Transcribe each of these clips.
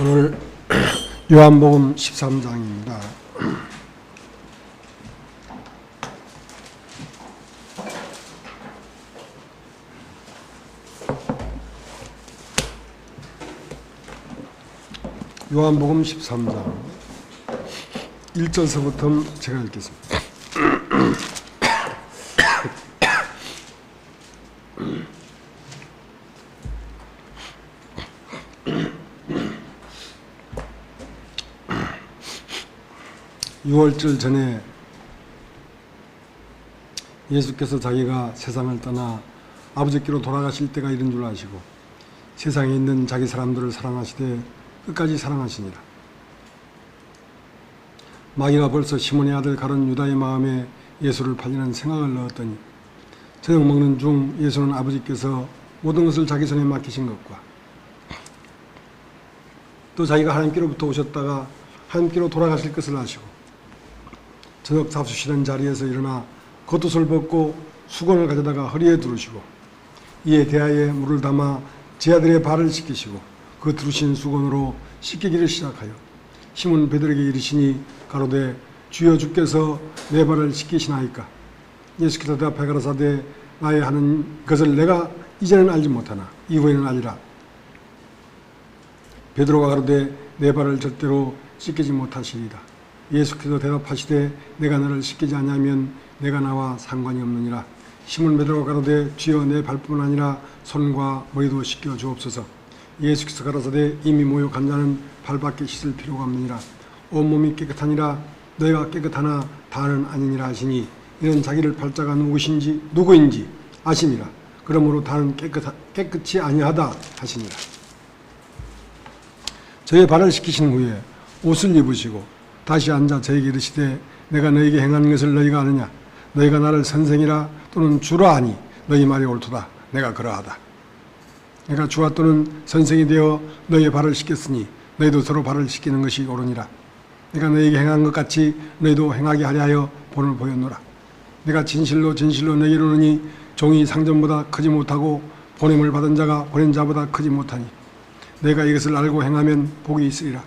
오늘 요한복음 13장입니다. 요한복음 13장 1절서부터 제가 읽겠습니다. (6월절) 전에 예수께서 자기가 세상을 떠나 아버지께로 돌아가실 때가 이른 줄 아시고 세상에 있는 자기 사람들을 사랑하시되 끝까지 사랑하시니라. 마귀가 벌써 시몬의 아들 가룟 유다의 마음에 예수를 팔리는 생각을 넣었더니 저녁 먹는 중 예수는 아버지께서 모든 것을 자기 손에 맡기신 것과 또 자기가 하나님께로부터 오셨다가 하나님께로 돌아가실 것을 아시고 저녁 잡수시던 자리에서 일어나 겉옷을 벗고 수건을 가져다가 허리에 두르시고 이에 대하에 물을 담아 제 아들의 발을 씻기시고 그 두르신 수건으로 씻기기를 시작하여 시몬 베드로에게 이르시니 가로되 주여 주께서 내 발을 씻기시나이까. 예수께서 대답하여 가라사대 나의 하는 것을 내가 이제는 알지 못하나 이후에는 알리라. 베드로가 가로되 내 발을 절대로 씻기지 못하시리이다. 예수께서 대답하시되 내가 너를 씻기지 아니하면 내가 나와 상관이 없느니라. 시몬 베드로가 가로되 주여 내 발뿐 아니라 손과 머리도 씻겨 주옵소서. 예수께서 가라사대 이미 모욕한 자는 발밖에 씻을 필요가 없느니라. 온몸이 깨끗하니라. 너희가 깨끗하나 다는 아니니라 하시니 이는 자기를 팔자가 누구인지 아시니라. 그러므로 다는 깨끗이 아니하다 하시니라. 저의 발을 씻기신 후에 옷을 입으시고 다시 앉아 저에게 이르시되 내가 너희에게 행한 것을 너희가 아느냐. 너희가 나를 선생이라 또는 주라 하니 너희 말이 옳도다. 내가 그러하다. 내가 주와 또는 선생이 되어 너희의 발을 씻겼으니 너희도 서로 발을 씻기는 것이 옳으니라. 내가 너희에게 행한 것 같이 너희도 행하게 하려 하여 본을 보였노라. 내가 진실로 너희에게 이르노니 종이 상전보다 크지 못하고 보냄을 받은 자가 보낸 자보다 크지 못하니 내가 이것을 알고 행하면 복이 있으리라.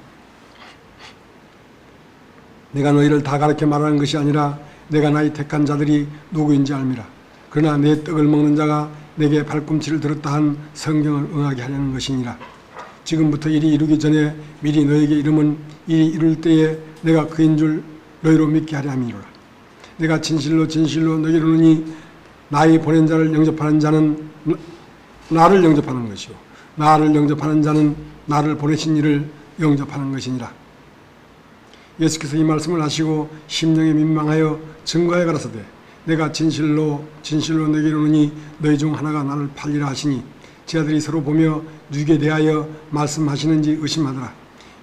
내가 너희를 다 가르쳐 말하는 것이 아니라 내가 나의 택한 자들이 누구인지 알미라. 그러나 내 떡을 먹는 자가 내게 발꿈치를 들었다 한 성경을 응하게 하려는 것이니라. 지금부터 일이 이루기 전에 미리 너에게 이름은 일이 이룰 때에 내가 그인 줄 너희로 믿게 하려 함이로라. 내가 진실로 너희에게 이르노니 나의 보낸 자를 영접하는 자는 나를 영접하는 것이요 나를 영접하는 자는 나를 보내신 이를 영접하는 것이니라. 예수께서 이 말씀을 하시고 심령에 민망하여 증거하여 가라사대 내가 진실로 너희에게 이르노니 너희 중 하나가 나를 팔리라 하시니 제 아들이 서로 보며 누구에 대하여 말씀하시는지 의심하더라.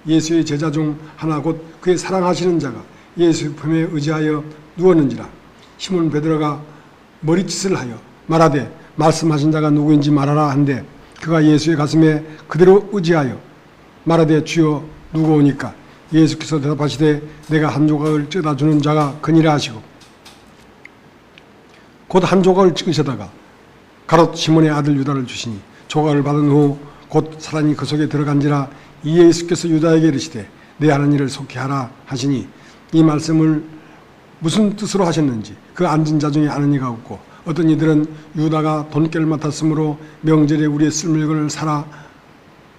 예수의 제자 중 하나 곧 그의 사랑하시는 자가 예수의 품에 의지하여 누웠는지라. 시몬 베드로가 머리짓을 하여 말하되 말씀하신 자가 누구인지 말하라 한데 그가 예수의 가슴에 그대로 의지하여 말하되 주여 누구오니까. 예수께서 대답하시되 내가 한 조각을 쪄다주는 자가 그니라 하시고 곧 한 조각을 찍으시다가 가롯 시몬의 아들 유다를 주시니 조각을 받은 후 곧 사단이 그 속에 들어간지라. 이 예수께서 유다에게 이르시되 내 하는 일을 속히 하라 하시니 이 말씀을 무슨 뜻으로 하셨는지 그 앉은 자 중에 아는 이가 없고 어떤 이들은 유다가 돈깨를 맡았으므로 명절에 우리의 쓸 물건을 사라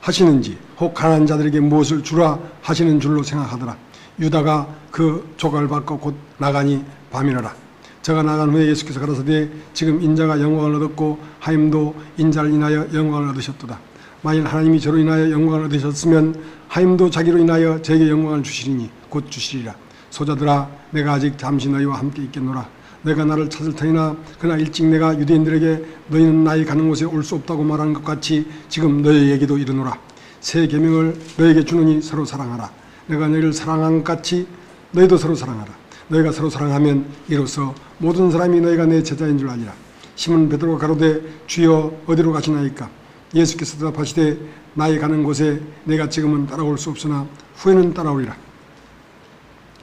하시는지 혹 가난한 자들에게 무엇을 주라 하시는 줄로 생각하더라. 유다가 그 조각을 받고 곧 나가니 밤이더라. 저가 나간 후에 예수께서 가라사대 지금 인자가 영광을 얻었고 하임도 인자를 인하여 영광을 얻으셨도다. 만일 하나님이 저로 인하여 영광을 얻으셨으면 하임도 자기로 인하여 저에게 영광을 주시리니 곧 주시리라. 소자들아 내가 아직 잠시 너희와 함께 있겠노라. 내가 나를 찾을 터이나 그러나 일찍 내가 유대인들에게 너희는 나의 가는 곳에 올 수 없다고 말하는 것 같이 지금 너희에게도 이르노라. 새 계명을 너희에게 주노니 서로 사랑하라. 내가 너희를 사랑한 것 같이 너희도 서로 사랑하라. 너희가 서로 사랑하면 이로써 모든 사람이 너희가 내 제자인 줄 아니라. 시몬 베드로가 가로되 주여 어디로 가시나이까. 예수께서 대답하시되 나의 가는 곳에 내가 지금은 따라올 수 없으나 후에는 따라오리라.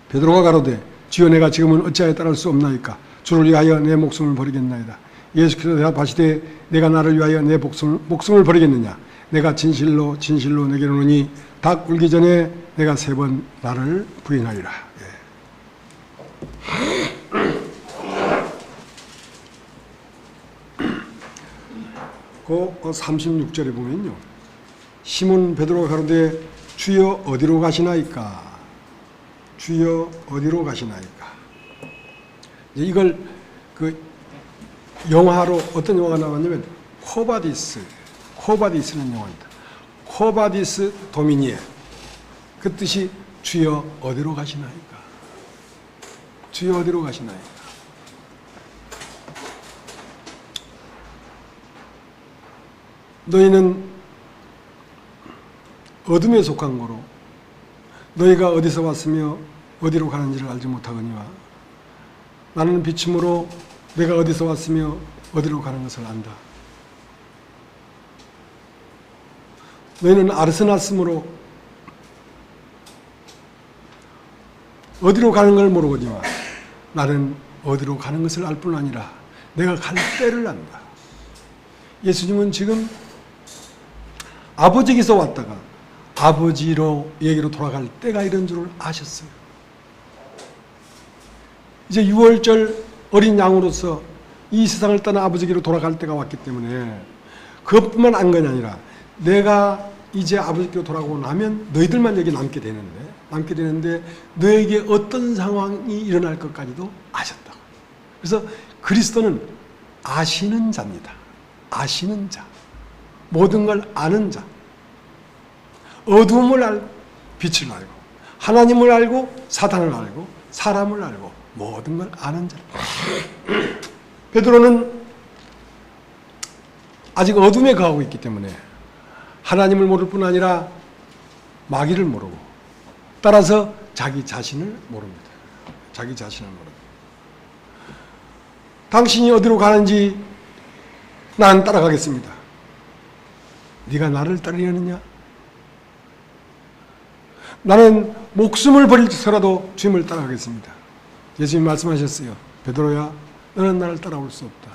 베드로가 가로되 주여 내가 지금은 어찌하여 따라올 수 없나이까. 주를 위하여 내 목숨을 버리겠나이다. 예수께서 대답하시되 내가 나를 위하여 내 목숨을 버리겠느냐. 내가 진실로 진실로 내게 이르노니 닭 굴기 전에 내가 3번 나를 부인하리라. 그 36절에 보면요, 시몬 베드로가 가로되 주여 어디로 가시나이까? 주여 어디로 가시나이까? 이걸 그 영화로 어떤 영화가 나왔냐면 코바디스는 영화입니다. 코바디스 도미니에, 그 뜻이 주여 어디로 가시나이까? 주여 어디로 가시나이까? 너희는 어둠에 속한 거로 너희가 어디서 왔으며 어디로 가는지를 알지 못하거니와 나는 빛이므로 내가 어디서 왔으며 어디로 가는 것을 안다. 너희는 아르스났으므로 어디로 가는 걸 모르거니와 나는 어디로 가는 것을 알 뿐 아니라 내가 갈 때를 안다. 예수님은 지금 아버지에게서 왔다가 아버지에게로 돌아갈 때가 이런 줄을 아셨어요. 이제 6월절 어린 양으로서 이 세상을 떠나 아버지에게로 돌아갈 때가 왔기 때문에 그것뿐만 안 것이 아니라 내가 이제 아버지께로 돌아가고 나면 너희들만 여기 남게 되는데 너에게 어떤 상황이 일어날 것까지도 아셨다. 그래서 그리스도는 아시는 자입니다. 아시는 자. 모든 걸 아는 자. 어두움을 알고 빛을 알고 하나님을 알고 사단을 알고 사람을 알고 모든 걸 아는 자. 베드로는 아직 어둠에 거하고 있기 때문에 하나님을 모를 뿐 아니라 마귀를 모르고 따라서 자기 자신을 모릅니다. 자기 자신을 모릅니다. 당신이 어디로 가는지 난 따라가겠습니다. 네가 나를 따르려느냐? 나는 목숨을 버릴지라도 주님을 따라가겠습니다. 예수님 말씀하셨어요. 베드로야, 너는 나를 따라올 수 없다.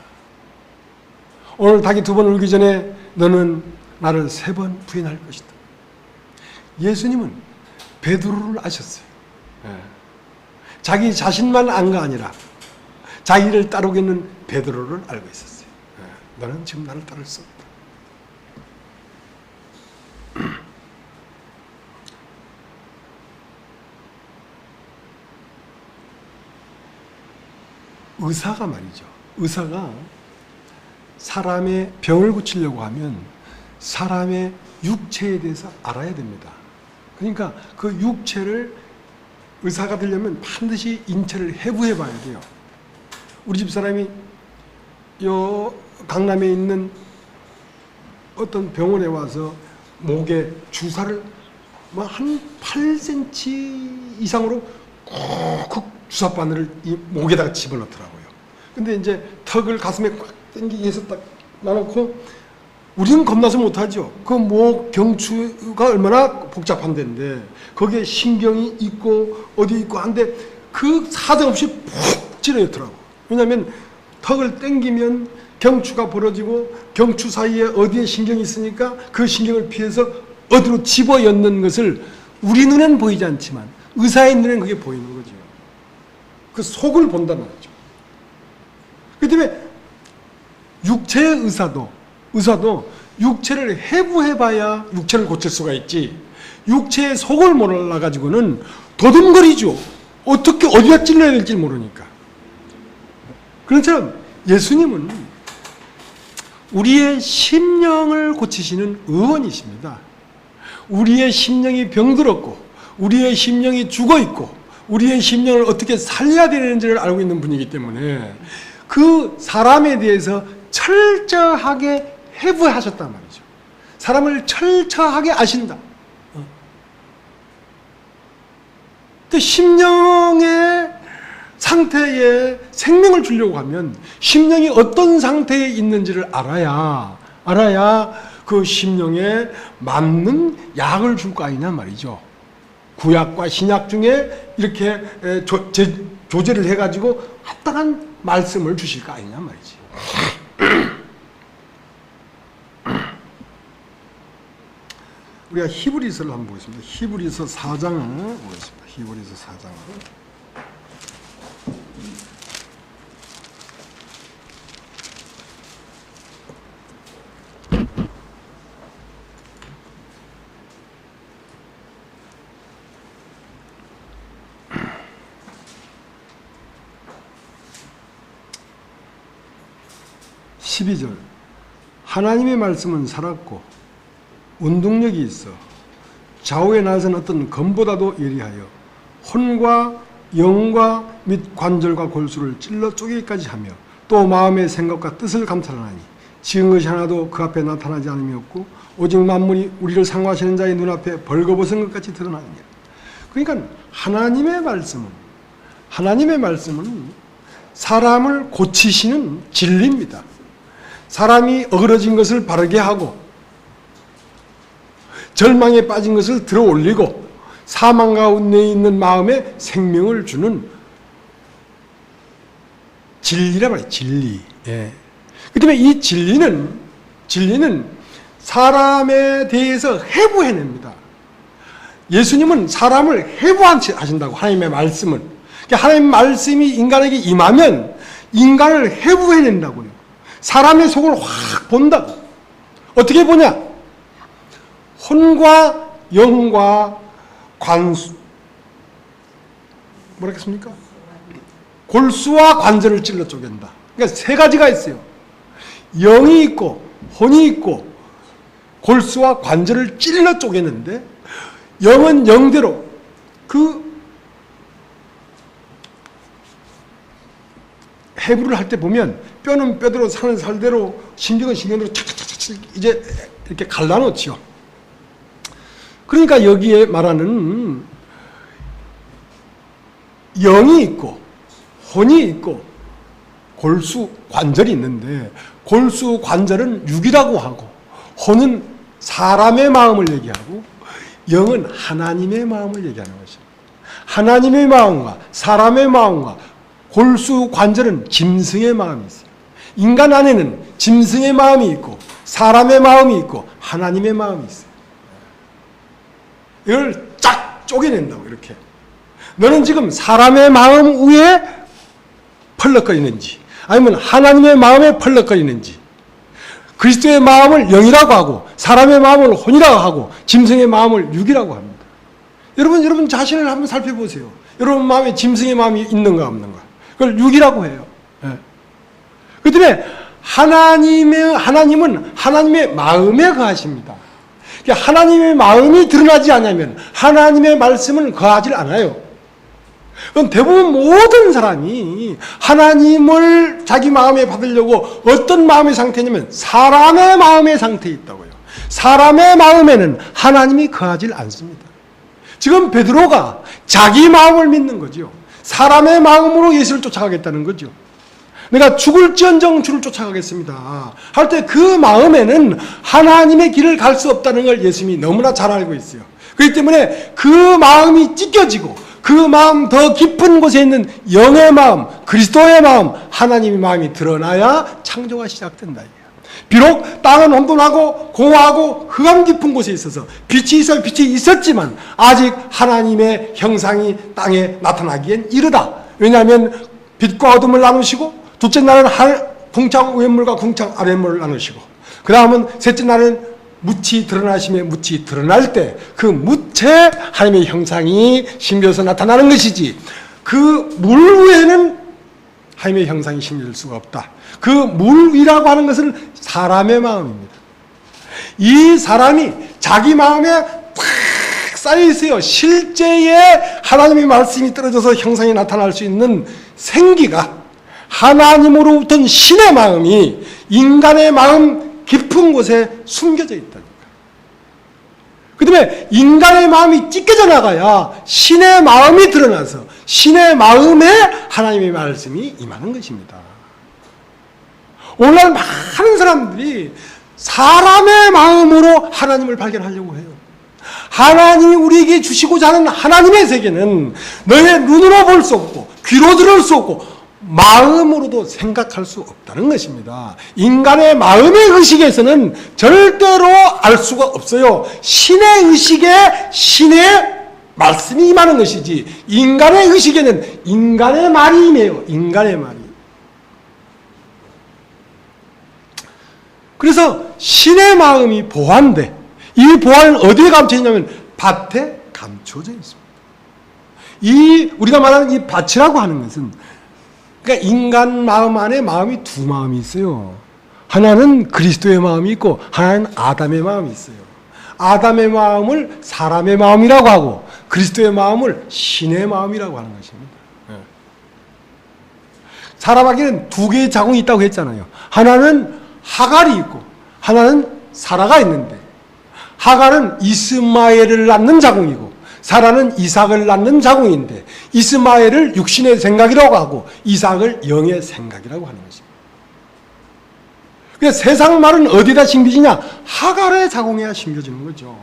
오늘 닭이 2번 울기 전에 너는 나를 3번 부인할 것이다. 예수님은 베드로를 아셨어요. 자기 자신만 안 거 아니라 자기를 따르고 있는 베드로를 알고 있었어요. 너는 지금 나를 따를 수 없다. 의사가 말이죠. 의사가 사람의 병을 고치려고 하면 사람의 육체에 대해서 알아야 됩니다. 그러니까 그 육체를 의사가 되려면 반드시 인체를 해부해 봐야 돼요. 우리 집 사람이 요 강남에 있는 어떤 병원에 와서 목에 주사를 뭐 한 8cm 이상으로 콕콕 주사바늘을 이 목에다가 집어넣더라고요. 근데 이제 턱을 가슴에 꽉 당기기 위해서 딱 놔놓고 우리는 겁나서 못하죠. 그 목 경추가 얼마나 복잡한 데인데 거기에 신경이 있고 어디 있고 한데 그 사정없이 푹 찌르더라고. 왜냐하면 턱을 당기면 경추가 벌어지고 경추 사이에 어디에 신경이 있으니까 그 신경을 피해서 어디로 집어넣는 것을 우리 눈에는 보이지 않지만 의사의 눈에는 그게 보이는 거죠. 그 속을 본단 말이죠. 그 때문에 육체의 의사도 육체를 해부해봐야 육체를 고칠 수가 있지 육체의 속을 몰라가지고는 도둠거리죠. 어떻게 어디다 찔러야 될지 모르니까. 그런 처럼 예수님은 우리의 심령을 고치시는 의원이십니다. 우리의 심령이 병들었고 우리의 심령이 죽어있고 우리의 심령을 어떻게 살려야 되는지를 알고 있는 분이기 때문에 그 사람에 대해서 철저하게 해부하셨단 말이죠. 사람을 철저하게 아신다. 그 심령의 상태에 생명을 주려고 하면 심령이 어떤 상태에 있는지를 알아야 그 심령에 맞는 약을 줄 거 아니냐 말이죠. 구약과 신약 중에 이렇게 조제를 해가지고 합당한 말씀을 주실 거 아니냐 말이지. 우리가 히브리서를 한번 보겠습니다. 히브리서 4장을 보겠습니다. 히브리서 4장. 12절. 하나님의 말씀은 살았고 운동력이 있어 좌우에 나선 어떤 검보다도 예리하여 혼과 영과 및 관절과 골수를 찔러 쪼개기까지 하며 또 마음의 생각과 뜻을 감찰하나니 지은 것이 하나도 그 앞에 나타나지 않음이 없고 오직 만물이 우리를 상고하시는 자의 눈앞에 벌거벗은 것 같이 드러나느니라. 그러니까 하나님의 말씀은 사람을 고치시는 진리입니다. 사람이 어그러진 것을 바르게 하고 절망에 빠진 것을 들어 올리고 사망 가운데 있는 마음에 생명을 주는 진리란 말이에요. 진리. 예. 그 다음에 이 진리는 사람에 대해서 해부해냅니다. 예수님은 사람을 해부하신다고, 하나님의 말씀을. 그러니까 하나님의 말씀이 인간에게 임하면 인간을 해부해낸다고요. 사람의 속을 확 본다고. 어떻게 보냐? 혼과 영과 관수, 뭐라겠습니까? 골수와 관절을 찔러 쪼갠다. 그러니까 세 가지가 있어요. 영이 있고 혼이 있고 골수와 관절을 찔러 쪼개는데, 영은 영대로 그 해부를 할 때 보면 뼈는 뼈대로, 살은 살대로, 신경은 신경대로 착착착착 이제 이렇게 갈라놓지요. 그러니까 여기에 말하는 영이 있고 혼이 있고 골수 관절이 있는데, 골수 관절은 육이라고 하고 혼은 사람의 마음을 얘기하고 영은 하나님의 마음을 얘기하는 것입니다. 하나님의 마음과 사람의 마음과 골수 관절은 짐승의 마음이 있어요. 인간 안에는 짐승의 마음이 있고 사람의 마음이 있고 하나님의 마음이 있어요. 이걸 쫙 쪼개낸다고. 이렇게 너는 지금 사람의 마음 위에 펄럭거리는지 아니면 하나님의 마음에 펄럭거리는지, 그리스도의 마음을 영이라고 하고 사람의 마음을 혼이라고 하고 짐승의 마음을 육이라고 합니다. 여러분 자신을 한번 살펴보세요. 여러분 마음에 짐승의 마음이 있는가 없는가? 그걸 육이라고 해요. 네. 그 다음에 하나님은 하나님의 마음에 거하십니다. 하나님의 마음이 드러나지 않으면 하나님의 말씀은 거하지 않아요. 그럼 대부분 모든 사람이 하나님을 자기 마음에 받으려고 어떤 마음의 상태냐면 사람의 마음의 상태에 있다고요. 사람의 마음에는 하나님이 거하지 않습니다. 지금 베드로가 자기 마음을 믿는 거죠. 사람의 마음으로 예수를 쫓아가겠다는 거죠. 내가 죽을지언정 주를 쫓아가겠습니다 할 때 그 마음에는 하나님의 길을 갈 수 없다는 걸 예수님이 너무나 잘 알고 있어요. 그렇기 때문에 그 마음이 찢겨지고 그 마음 더 깊은 곳에 있는 영의 마음, 그리스도의 마음, 하나님의 마음이 드러나야 창조가 시작된다. 비록 땅은 혼돈하고 공허하고 흑암 깊은 곳에 있어서 빛이 있었지만 아직 하나님의 형상이 땅에 나타나기엔 이르다. 왜냐하면 빛과 어둠을 나누시고, 둘째 날은 궁창 위에물과 궁창 아래물을 나누시고, 그 다음은 셋째 날은 묻이 드러나시며 묻이 드러날 때 그 묻에 하나님의 형상이 심겨서 나타나는 것이지, 그 물 위에는 하나님의 형상이 심겨질 수가 없다. 그 물 위라고 하는 것은 사람의 마음입니다. 이 사람이 자기 마음에 팍 쌓여있어요. 실제의 하나님의 말씀이 떨어져서 형상이 나타날 수 있는 생기가, 하나님으로부터 신의 마음이 인간의 마음 깊은 곳에 숨겨져 있다니까. 그 다음에 인간의 마음이 찢겨져 나가야 신의 마음이 드러나서 신의 마음에 하나님의 말씀이 임하는 것입니다. 오늘날 많은 사람들이 사람의 마음으로 하나님을 발견하려고 해요. 하나님이 우리에게 주시고자 하는 하나님의 세계는 너의 눈으로 볼 수 없고 귀로 들을 수 없고 마음으로도 생각할 수 없다는 것입니다. 인간의 마음의 의식에서는 절대로 알 수가 없어요. 신의 의식에 신의 말씀이 임하는 것이지, 인간의 의식에는 인간의 말이 임해요. 인간의 말이. 그래서 신의 마음이 보화인데, 이 보화는 어디에 감춰 있냐면 밭에 감춰져 있습니다. 우리가 말하는 이 밭이라고 하는 것은, 그러니까 인간 마음 안에 마음이 두 마음이 있어요. 하나는 그리스도의 마음이 있고 하나는 아담의 마음이 있어요. 아담의 마음을 사람의 마음이라고 하고 그리스도의 마음을 신의 마음이라고 하는 것입니다. 사람에게는 두 개의 자궁이 있다고 했잖아요. 하나는 하갈이 있고 하나는 사라가 있는데, 하갈은 이스마엘을 낳는 자궁이고 사라는 이삭을 낳는 자궁인데, 이스마엘을 육신의 생각이라고 하고 이삭을 영의 생각이라고 하는 것입니다. 그래서 세상 말은 어디다 심겨지냐? 하갈의 자궁에야 심겨지는 거죠.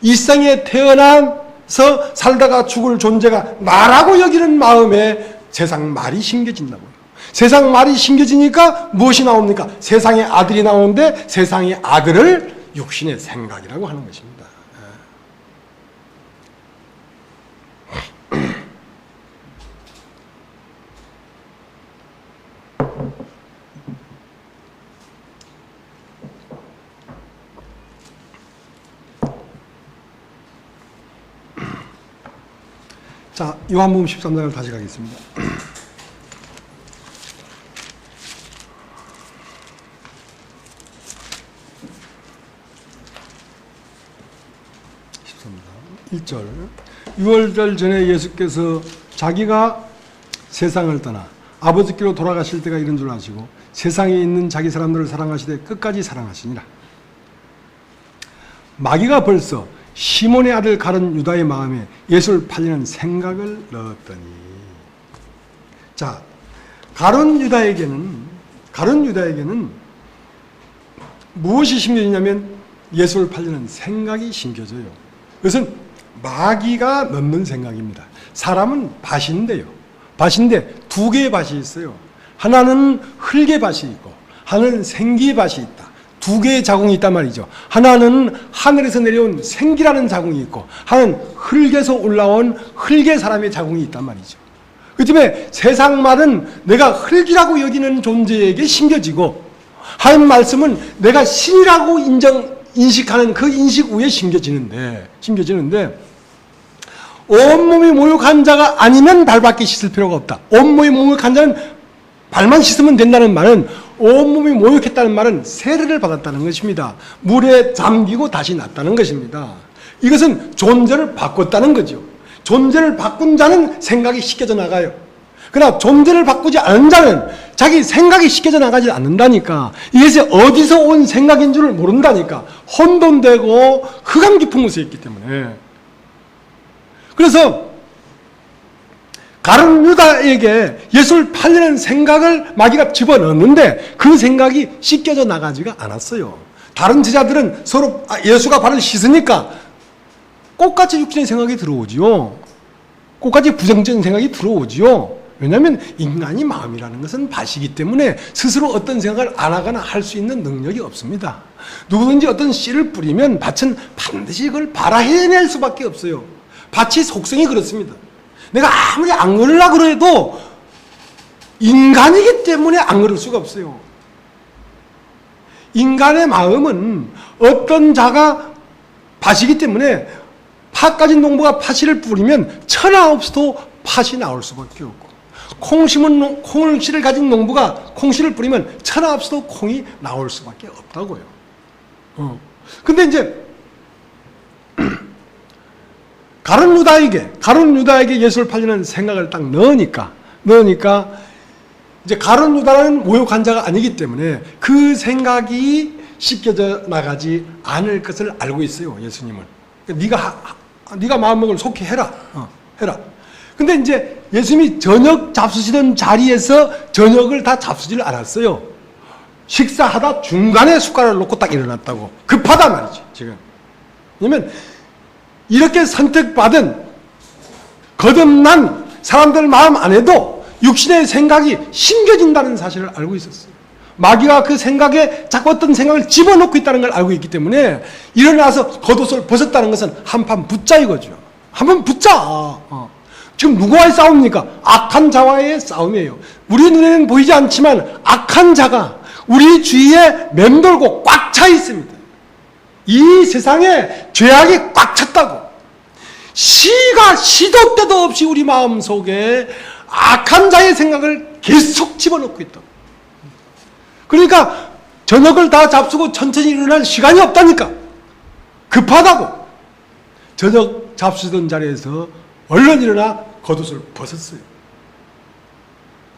이 세상에 태어나서 살다가 죽을 존재가 나라고 여기는 마음에 세상 말이 심겨진다고요. 세상 말이 심겨지니까 무엇이 나옵니까? 세상의 아들이 나오는데 세상의 아들을 육신의 생각이라고 하는 것입니다. 자, 요한복음 13장을 다시 가겠습니다. (13장) 1절. 유월절 전에 예수께서 자기가 세상을 떠나 아버지께로 돌아가실 때가 이른 줄 아시고 세상에 있는 자기 사람들을 사랑하시되 끝까지 사랑하시니라. 마귀가 벌써 시몬의 아들 가룟 유다의 마음에 예수를 팔리는 생각을 넣었더니, 자, 가룟 유다에게는 무엇이 심겨지냐면 예수를 팔리는 생각이 심겨져요. 그것은 마귀가 넣는 생각입니다. 사람은 밭인데요. 밭인데 두 개의 밭이 있어요. 하나는 흙의 밭이 있고 하나는 생기의 밭이 있다. 두 개의 자궁이 있단 말이죠. 하나는 하늘에서 내려온 생기라는 자궁이 있고 하나는 흙에서 올라온 흙의 사람의 자궁이 있단 말이죠. 그 때문에 세상 말은 내가 흙이라고 여기는 존재에게 심겨지고, 하나님 말씀은 내가 신이라고 인식하는 그 인식 위에 심겨지는데 온몸이 모욕한 자가 아니면 발밖에 씻을 필요가 없다. 온몸이 모욕한 자는 발만 씻으면 된다는 말은, 온몸이 모욕했다는 말은 세례를 받았다는 것입니다. 물에 잠기고 다시 났다는 것입니다. 이것은 존재를 바꿨다는 거죠. 존재를 바꾼 자는 생각이 씻겨져 나가요. 그러나 존재를 바꾸지 않은 자는 자기 생각이 씻겨져 나가지 않는다니까. 이것이 어디서 온 생각인 줄을 모른다니까. 혼돈되고 흑암 깊은 곳에 있기 때문에. 그래서 가룟 유다에게 예수를 팔리는 생각을 마귀가 집어넣었는데 그 생각이 씻겨져 나가지가 않았어요. 다른 제자들은 서로 예수가 발을 씻으니까 꽃같이 육신의 생각이 들어오지요. 꽃같이 부정적인 생각이 들어오지요. 왜냐하면 인간이 마음이라는 것은 밭이기 때문에 스스로 어떤 생각을 안 하거나 할 수 있는 능력이 없습니다. 누구든지 어떤 씨를 뿌리면 밭은 반드시 그걸 발아해낼 수밖에 없어요. 밭이 속성이 그렇습니다. 내가 아무리 안 그러려고 그래도 인간이기 때문에 안 그럴 수가 없어요. 인간의 마음은 어떤 자가 밭이기 때문에 팥 가진 농부가 팥씨를 뿌리면 천하 없어도 팥이 나올 수밖에 없고, 콩씨를 가진 농부가 콩씨를 뿌리면 천하 없어도 콩이 나올 수밖에 없다고요. 근데 이제 가룟 유다에게 예수를 팔리는 생각을 딱 넣으니까 이제 가룟 유다는 모욕한 자가 아니기 때문에 그 생각이 씻겨져 나가지 않을 것을 알고 있어요. 예수님은. 네가 마음먹을 속히 해라. 해라. 근데 이제 예수님이 저녁 잡수시던 자리에서 저녁을 다 잡수질 않았어요. 식사하다 중간에 숟가락을 놓고 딱 일어났다고. 급하다 말이죠, 지금. 왜냐면 이렇게 선택받은 거듭난 사람들 마음 안에도 육신의 생각이 심겨진다는 사실을 알고 있었어요. 마귀가 그 생각에 자꾸 어떤 생각을 집어넣고 있다는 걸 알고 있기 때문에 일어나서 겉옷을 벗었다는 것은 한판 붙자 이거죠. 한판 붙자. 지금 누구와의 싸움입니까? 악한 자와의 싸움이에요. 우리 눈에는 보이지 않지만 악한 자가 우리 주위에 맴돌고 꽉 차 있습니다. 이 세상에 죄악이 꽉 찼다고. 시도 때도 없이 우리 마음속에 악한 자의 생각을 계속 집어넣고 있다고. 그러니까 저녁을 다 잡수고 천천히 일어날 시간이 없다니까. 급하다고. 저녁 잡수던 자리에서 얼른 일어나 겉옷을 벗었어요.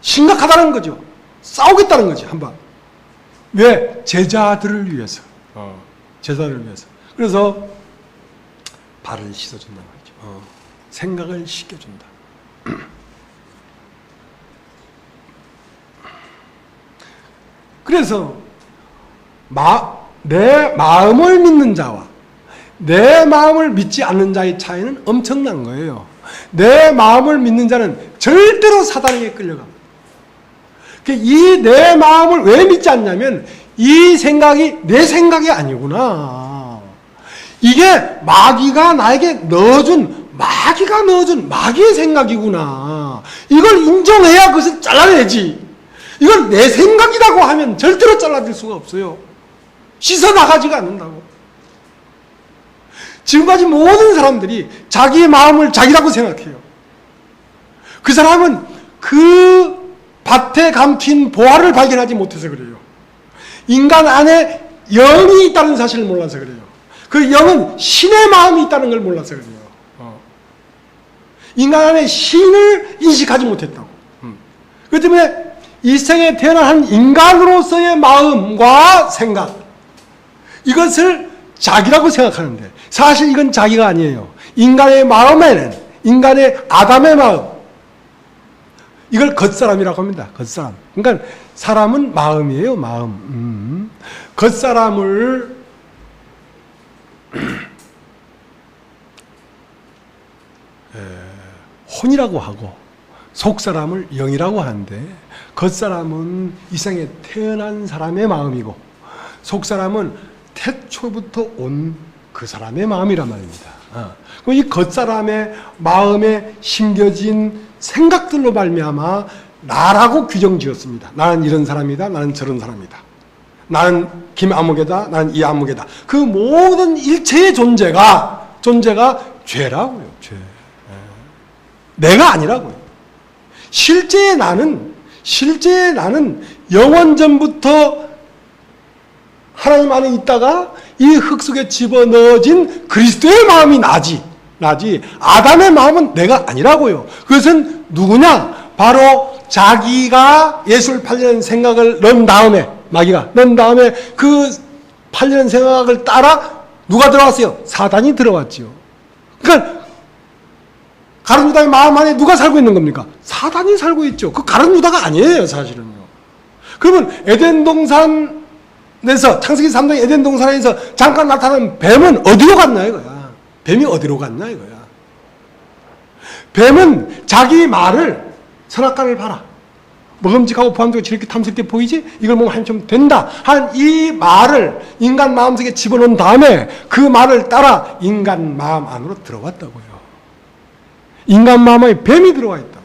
심각하다는 거죠. 싸우겠다는 거지, 한번. 왜? 제자들을 위해서. 제자들을 위해서. 그래서 발을 씻어준단 말이죠. 생각을 씻겨준다. 그래서 내 마음을 믿는 자와 내 마음을 믿지 않는 자의 차이는 엄청난 거예요. 내 마음을 믿는 자는 절대로 사단에게 끌려갑니다. 이 내 마음을 왜 믿지 않냐면 이 생각이 내 생각이 아니구나. 이게 마귀가 나에게 넣어준 마귀의 생각이구나. 이걸 인정해야 그것을 잘라내지. 이걸 내 생각이라고 하면 절대로 잘라낼 수가 없어요. 씻어나가지가 않는다고. 지금까지 모든 사람들이 자기의 마음을 자기라고 생각해요. 그 사람은 그 밭에 감춘 보화를 발견하지 못해서 그래요. 인간 안에 영이 있다는 사실을 몰라서 그래요. 그 영은 신의 마음이 있다는 걸 몰라서 그래요. 인간 안에 신을 인식하지 못했다고. 그렇기 때문에 이 생에 태어난 한 인간으로서의 마음과 생각, 이것을 자기라고 생각하는데 사실 이건 자기가 아니에요. 인간의 마음에는, 인간의 아담의 마음, 이걸 겉사람이라고 합니다. 겉사람. 그러니까 사람은 마음이에요. 마음. 겉사람을 혼이라고 하고 속사람을 영이라고 하는데, 겉사람은 이 세상에 태어난 사람의 마음이고 속사람은 태초부터 온 그 사람의 마음이란 말입니다. 그럼 이 겉사람의 마음에 심겨진 생각들로 말미암아 나라고 규정지었습니다. 나는 이런 사람이다. 나는 저런 사람이다. 나는 김아무개다. 나는 이아무개다. 그 모든 일체의 존재가 죄라고요. 죄. 내가 아니라고요. 실제의 나는 영원 전부터 하나님 안에 있다가 이 흙 속에 집어넣어진 그리스도의 마음이 나지. 아담의 마음은 내가 아니라고요. 그것은 누구냐? 바로 자기가 예수를 팔려는 생각을 넣은 다음에, 마귀가 넣은 다음에 그 팔려는 생각을 따라 누가 들어왔어요? 사단이 들어왔지요. 그러니까 가룟 유다의 마음 안에 누가 살고 있는 겁니까? 사단이 살고 있죠. 그 가룟 유다가 아니에요, 사실은요. 그러면 에덴 동산에서, 창세기 3장 에덴 동산에서 잠깐 나타난 뱀은 어디로 갔나 이거야. 뱀이 어디로 갔나 이거야. 뱀은 자기 말을, 선악과를 봐라, 먹음직하고 보암되고 저렇게 탐스럽게 보이지? 이걸 보면 하나님 좀 된다 한 이 말을 인간 마음속에 집어넣은 다음에 그 말을 따라 인간 마음 안으로 들어갔다고요. 인간 마음에 뱀이 들어와 있다고.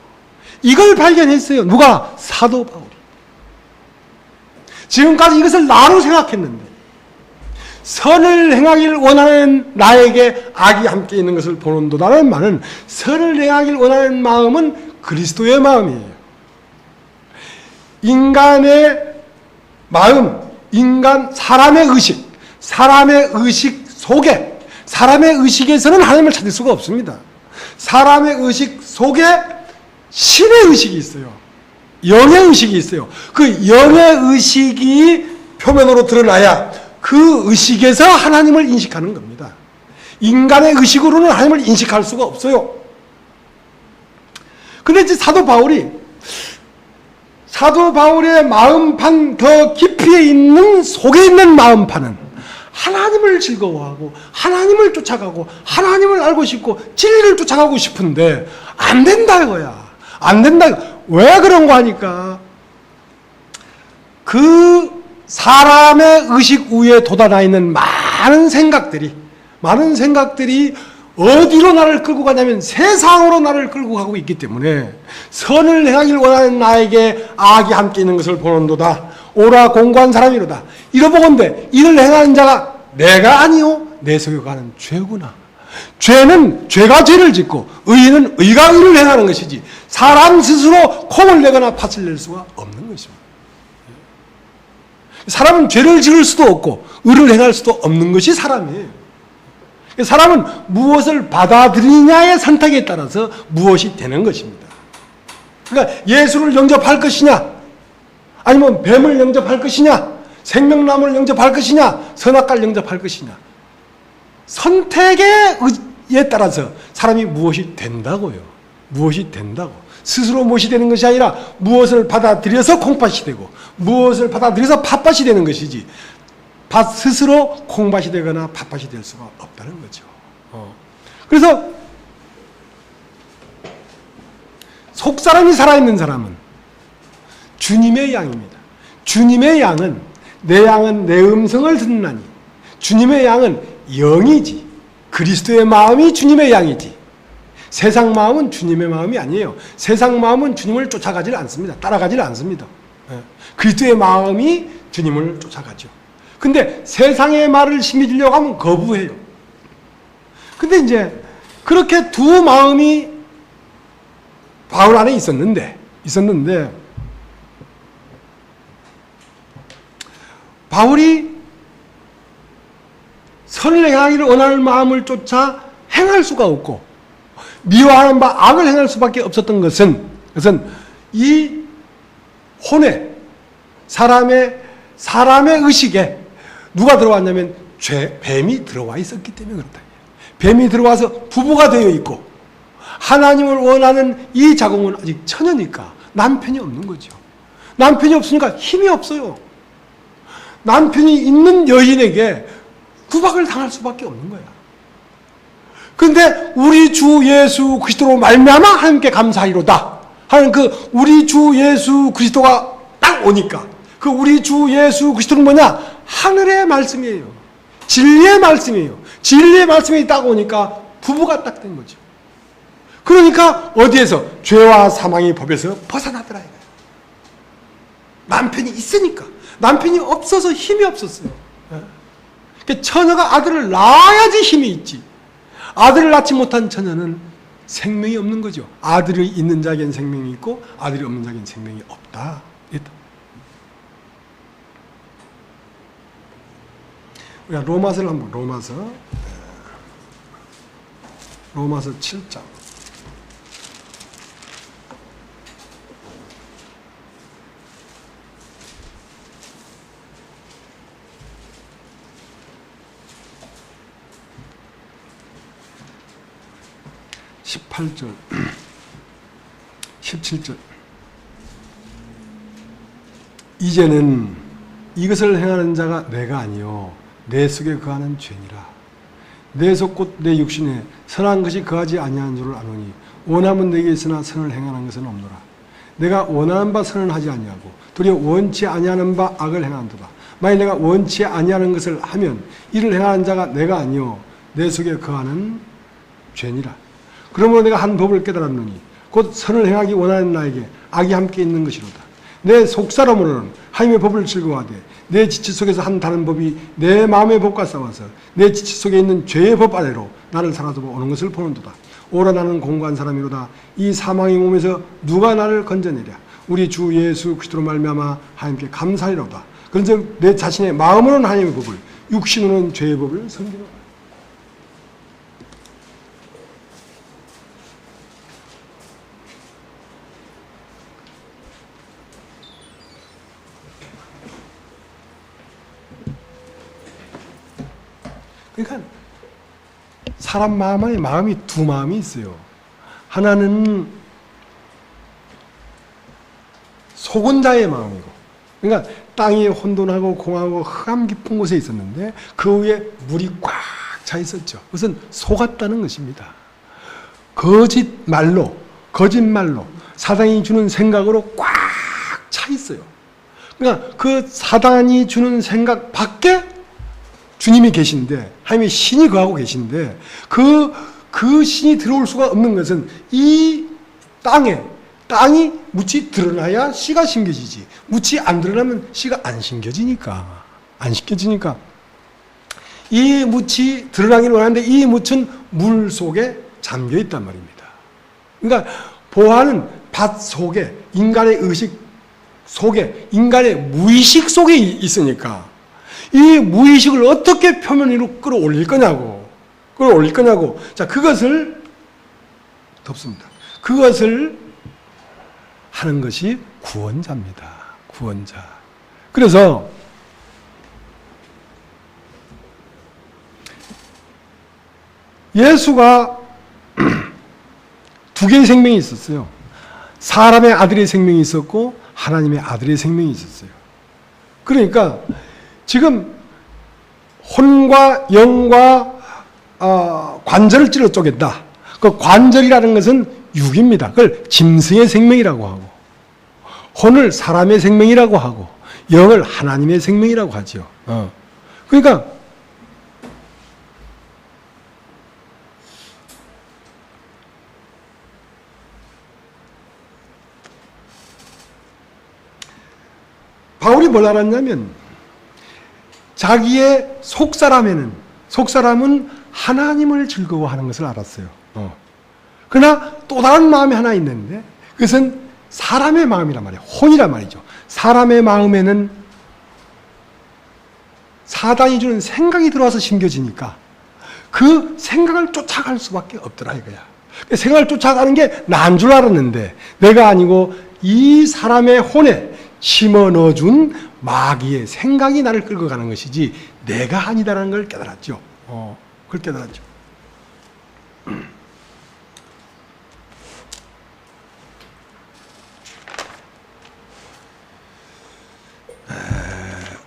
이걸 발견했어요. 누가? 사도 바울이. 지금까지 이것을 나로 생각했는데 선을 행하기를 원하는 나에게 악이 함께 있는 것을 보는도다라는 말은, 선을 행하기를 원하는 마음은 그리스도의 마음이에요. 인간의 마음, 사람의 의식 속에, 사람의 의식에서는 하나님을 찾을 수가 없습니다. 사람의 의식 속에 신의 의식이 있어요. 영의 의식이 있어요. 그 영의 의식이 표면으로 드러나야 그 의식에서 하나님을 인식하는 겁니다. 인간의 의식으로는 하나님을 인식할 수가 없어요. 그런데 이제 사도 바울의 마음판 더 깊이에 있는, 속에 있는 마음판은 하나님을 즐거워하고 하나님을 쫓아가고 하나님을 알고 싶고 진리를 쫓아가고 싶은데 안 된다 이거야. 안 된다. 왜 그런가 하니까 그 사람의 의식 위에 돋아나 있는 많은 생각들이 어디로 나를 끌고 가냐면 세상으로 나를 끌고 가고 있기 때문에 선을 행하길 원하는 나에게 악이 함께 있는 것을 보는도다. 오라 공고한 사람이로다. 이러보건대 이를 행하는 자가 내가 아니요 내 속에 가는 죄구나. 죄는 죄가 죄를 짓고 의는 의가 의를 행하는 것이지 사람 스스로 콩을 내거나 팥을 낼 수가 없는 것입니다. 사람은 죄를 지을 수도 없고 의를 행할 수도 없는 것이 사람이에요. 사람은 무엇을 받아들이냐의 선택에 따라서 무엇이 되는 것입니다. 그러니까 예수를 영접할 것이냐, 아니면 뱀을 영접할 것이냐, 생명나무를 영접할 것이냐, 선악과를 영접할 것이냐. 선택에 따라서 사람이 무엇이 된다고요. 무엇이 된다고. 스스로 무엇이 되는 것이 아니라 무엇을 받아들여서 콩팥이 되고 무엇을 받아들여서 팥밭이 되는 것이지 스스로 콩밭이 되거나 팥밭이 될 수가 없다는 거죠. 그래서 속사람이 살아있는 사람은 주님의 양입니다. 주님의 양은 내 음성을 듣나니 주님의 양은 영이지 그리스도의 마음이 주님의 양이지 세상 마음은 주님의 마음이 아니에요. 세상 마음은 주님을 쫓아가지 않습니다. 따라가지 않습니다. 그리스도의 마음이 주님을 쫓아가죠. 근데 세상의 말을 심해지려고 하면 거부해요. 근데 이제 그렇게 두 마음이 바울 안에 있었는데 바울이 선을 행하기를 원하는 마음을 쫓아 행할 수가 없고 미워하는 바 악을 행할 수밖에 없었던 것은 이 혼에 사람의 의식에 누가 들어왔냐면 뱀이 들어와 있었기 때문에 그렇다. 뱀이 들어와서 부부가 되어 있고 하나님을 원하는 이 자궁은 아직 처녀니까 남편이 없는 거죠. 남편이 없으니까 힘이 없어요. 남편이 있는 여인에게 구박을 당할 수밖에 없는 거야. 그런데 우리 주 예수 그리스도로 말미암아 하나님께 감사하리로다 하는 그 우리 주 예수 그리스도가 딱 오니까 그 우리 주 예수 그리스도는 뭐냐? 하늘의 말씀이에요. 진리의 말씀이에요. 진리의 말씀이 딱 오니까 부부가 딱 된 거죠. 그러니까 어디에서? 죄와 사망의 법에서 벗어나더라. 남편이 있으니까. 남편이 없어서 힘이 없었어요. 처녀가 아들을 낳아야지 힘이 있지. 아들을 낳지 못한 처녀는 생명이 없는 거죠. 아들이 있는 자에겐 생명이 있고 아들이 없는 자에겐 생명이 없다. 우리가 로마서를 한번 로마서 7장 18절 17절 이제는 이것을 행하는 자가 내가 아니요 내 속에 거하는 죄니라. 내 속 곧 내 육신에 선한 것이 거하지 아니하는 줄을 아노니 원함은 내게 있으나 선을 행하는 것은 없노라. 내가 원하는 바 선을 하지 아니하고 도리어 원치 아니하는 바 악을 행한도다. 만일 내가 원치 아니하는 것을 하면 이를 행하는 자가 내가 아니요 내 속에 거하는 죄니라. 그러므로 내가 한 법을 깨달았노니 곧 선을 행하기 원하는 나에게 악이 함께 있는 것이로다. 내 속사람으로는 하나님의 법을 즐거워하되 내 지체 속에서 한 다른 법이 내 마음의 법과 싸워서 내 지체 속에 있는 죄의 법 아래로 나를 사로잡아 오는 것을 보는도다. 오라 나는 공고한 사람이로다. 이 사망의 몸에서 누가 나를 건져내랴. 우리 주 예수 그리스도로 말미암아 하나님께 감사하리로다. 그런즉 내 자신의 마음으로는 하나님의 법을 육신으로는 죄의 법을 섬기노라. 그러니까 사람 마음 안에 마음이 두 마음이 있어요. 하나는 속은 자의 마음이고, 그러니까 땅이 혼돈하고 공하고 흑암 깊은 곳에 있었는데 그 위에 물이 꽉 차 있었죠. 그것은 속았다는 것입니다. 거짓말로 사단이 주는 생각으로 꽉 차 있어요. 그러니까 그 사단이 주는 생각 밖에 주님이 계신데, 하나님의 신이 거하고 계신데, 그 신이 들어올 수가 없는 것은 이 땅이 묻이 드러나야 씨가 심겨지지. 묻이 안 드러나면 씨가 안 심겨지니까. 이 묻이 드러나기를 원하는데 이 묻은 물 속에 잠겨 있단 말입니다. 그러니까 보화는 밭 속에, 인간의 의식 속에, 인간의 무의식 속에 있으니까 이 무의식을 어떻게 표면 위로 끌어올릴 거냐고. 자, 그것을 덮습니다. 그것을 하는 것이 구원자입니다. 구원자. 그래서 예수가 두 개의 생명이 있었어요. 사람의 아들의 생명이 있었고 하나님의 아들의 생명이 있었어요. 그러니까 지금 혼과 영과 관절을 찔러 쪼갠다. 그 관절이라는 것은 육입니다. 그걸 짐승의 생명이라고 하고, 혼을 사람의 생명이라고 하고, 영을 하나님의 생명이라고 하죠. 그러니까 바울이 뭘 알았냐면 자기의 속사람은 하나님을 즐거워하는 것을 알았어요. 그러나 또 다른 마음이 하나 있는데 그것은 사람의 마음이란 말이에요. 혼이란 말이죠. 사람의 마음에는 사단이 주는 생각이 들어와서 심겨지니까 그 생각을 쫓아갈 수밖에 없더라 이거야. 생각을 쫓아가는 게 난 줄 알았는데 내가 아니고 이 사람의 혼에 심어 넣어준 마귀의 생각이 나를 끌고 가는 것이지 내가 아니다라는 걸 깨달았죠. 그걸 깨달았죠.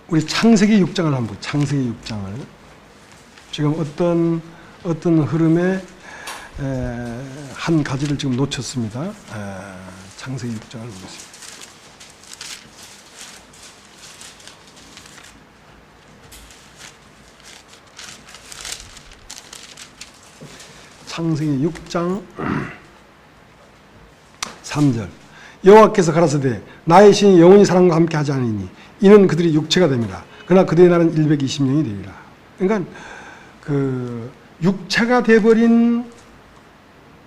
우리 창세기 6장을 한번 창세기 6장을 지금 어떤 흐름에 한 가지를 지금 놓쳤습니다. 창세기 6장을 보겠습니다. 창세기 6장 3절 여호와께서 가라사대 나의 신이 영원히 사람과 함께 하지 않으니 이는 그들이 육체가 됩니다. 그러나 그들의 날은 120년이 되리라. 그러니까 그 육체가 돼버린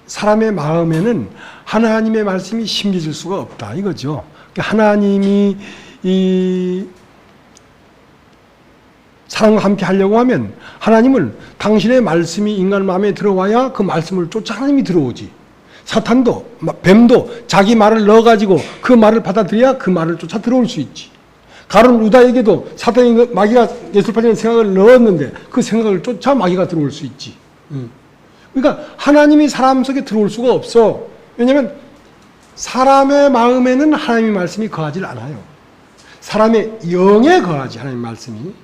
사람의 마음에는 하나님의 말씀이 심겨질 수가 없다 이거죠. 하나님이 이 사람과 함께 하려고 하면 하나님은 당신의 말씀이 인간 마음에 들어와야 그 말씀을 쫓아 하나님이 들어오지. 사탄도 뱀도 자기 말을 넣어가지고 그 말을 받아들여야 그 말을 쫓아 들어올 수 있지. 가룟 유다에게도 사탄이 마귀가 예수를 팔리는 생각을 넣었는데 그 생각을 쫓아 마귀가 들어올 수 있지. 그러니까 하나님이 사람 속에 들어올 수가 없어. 왜냐하면 사람의 마음에는 하나님의 말씀이 거하지 않아요. 사람의 영에 거하지 하나님의 말씀이.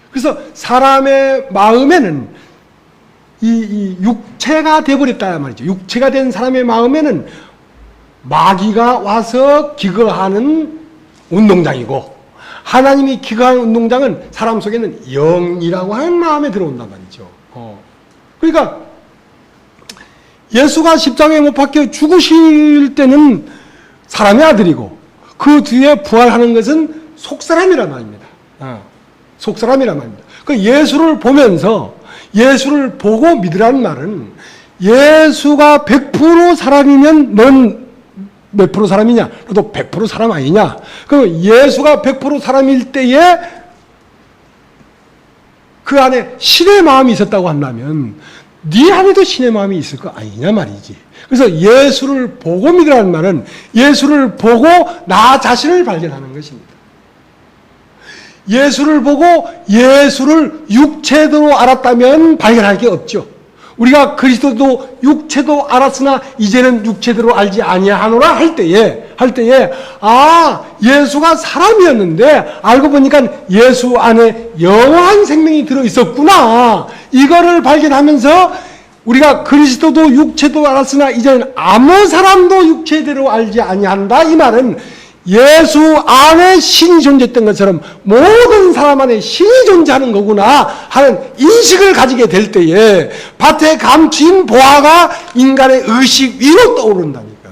그래서 사람의 마음에는 이 육체가 되어버렸다 말이죠. 육체가 된 사람의 마음에는 마귀가 와서 기거하는 운동장이고 하나님이 기거하는 운동장은 사람 속에는 영이라고 하는 마음에 들어온단 말이죠. 그러니까 예수가 십자가에 못 박혀 죽으실 때는 사람의 아들이고 그 뒤에 부활하는 것은 속사람이란 말입니다. 속사람이란 말입니다. 그 예수를 보면서 예수를 보고 믿으라는 말은 예수가 100% 사람이면 넌 몇 프로 사람이냐? 너도 100% 사람 아니냐? 그럼 예수가 100% 사람일 때에 그 안에 신의 마음이 있었다고 한다면 네 안에도 신의 마음이 있을 거 아니냐 말이지. 그래서 예수를 보고 믿으라는 말은 예수를 보고 나 자신을 발견하는 것입니다. 예수를 보고 예수를 육체대로 알았다면 발견할 게 없죠. 우리가 그리스도도 육체도 알았으나 이제는 육체대로 알지 아니하노라 할 때에 예수가 사람이었는데 알고 보니까 예수 안에 영원한 생명이 들어 있었구나. 이거를 발견하면서 우리가 그리스도도 육체도 알았으나 이제는 아무 사람도 육체대로 알지 아니한다. 이 말은 예수 안에 신이 존재했던 것처럼 모든 사람 안에 신이 존재하는 거구나 하는 인식을 가지게 될 때에 밭에 감추인 보화가 인간의 의식 위로 떠오른다니까.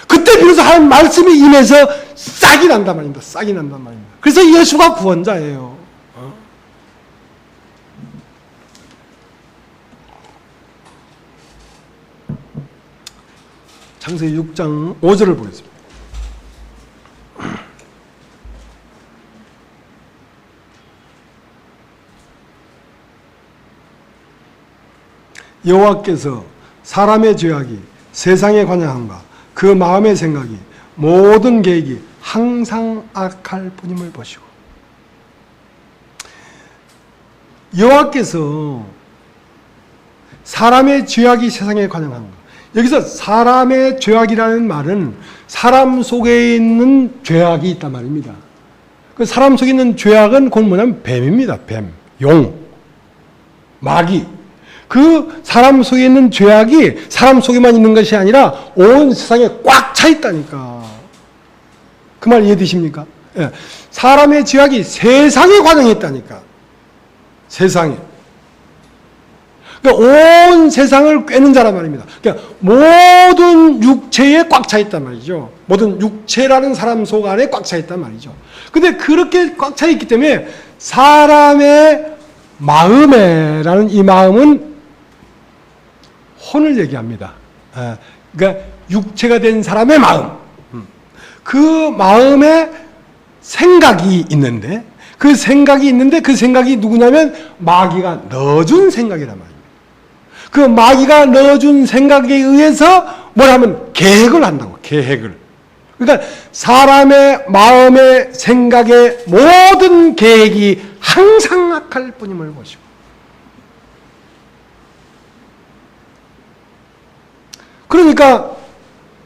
그때 비로소 하나님 말씀이 임해서 싹이 난단 말입니다. 싹이 난단 말입니다. 그래서 예수가 구원자예요. 창세기 6장 5절을 보겠습니다. 여호와께서 사람의 죄악이 세상에 관영함과 그 마음의 생각이 모든 계획이 항상 악할 뿐임을 보시고. 여호와께서 사람의 죄악이 세상에 관영함과, 여기서 사람의 죄악이라는 말은 사람 속에 있는 죄악이 있단 말입니다. 그 사람 속에 있는 죄악은 곧 뭐냐면 뱀입니다. 뱀, 용, 마귀. 그 사람 속에 있는 죄악이 사람 속에만 있는 것이 아니라 온 세상에 꽉 차 있다니까. 그 말 이해되십니까? 예. 사람의 죄악이 세상에 관영했다니까. 세상에. 그러니까 온 세상을 꿰는 자란 말입니다. 그러니까 모든 육체에 꽉 차 있단 말이죠. 모든 육체라는 사람 속 안에 꽉 차 있단 말이죠. 근데 그렇게 꽉 차 있기 때문에 사람의 마음에라는 이 마음은 혼을 얘기합니다. 그러니까 육체가 된 사람의 마음. 그 마음에 생각이 있는데 그 생각이 누구냐면 마귀가 넣어준 생각이란 말입니다. 그 마귀가 넣어준 생각에 의해서 뭘 하면 계획을 한다고. 계획을. 그러니까 사람의 마음의 생각의 모든 계획이 항상 악할 뿐임을 보시고. 그러니까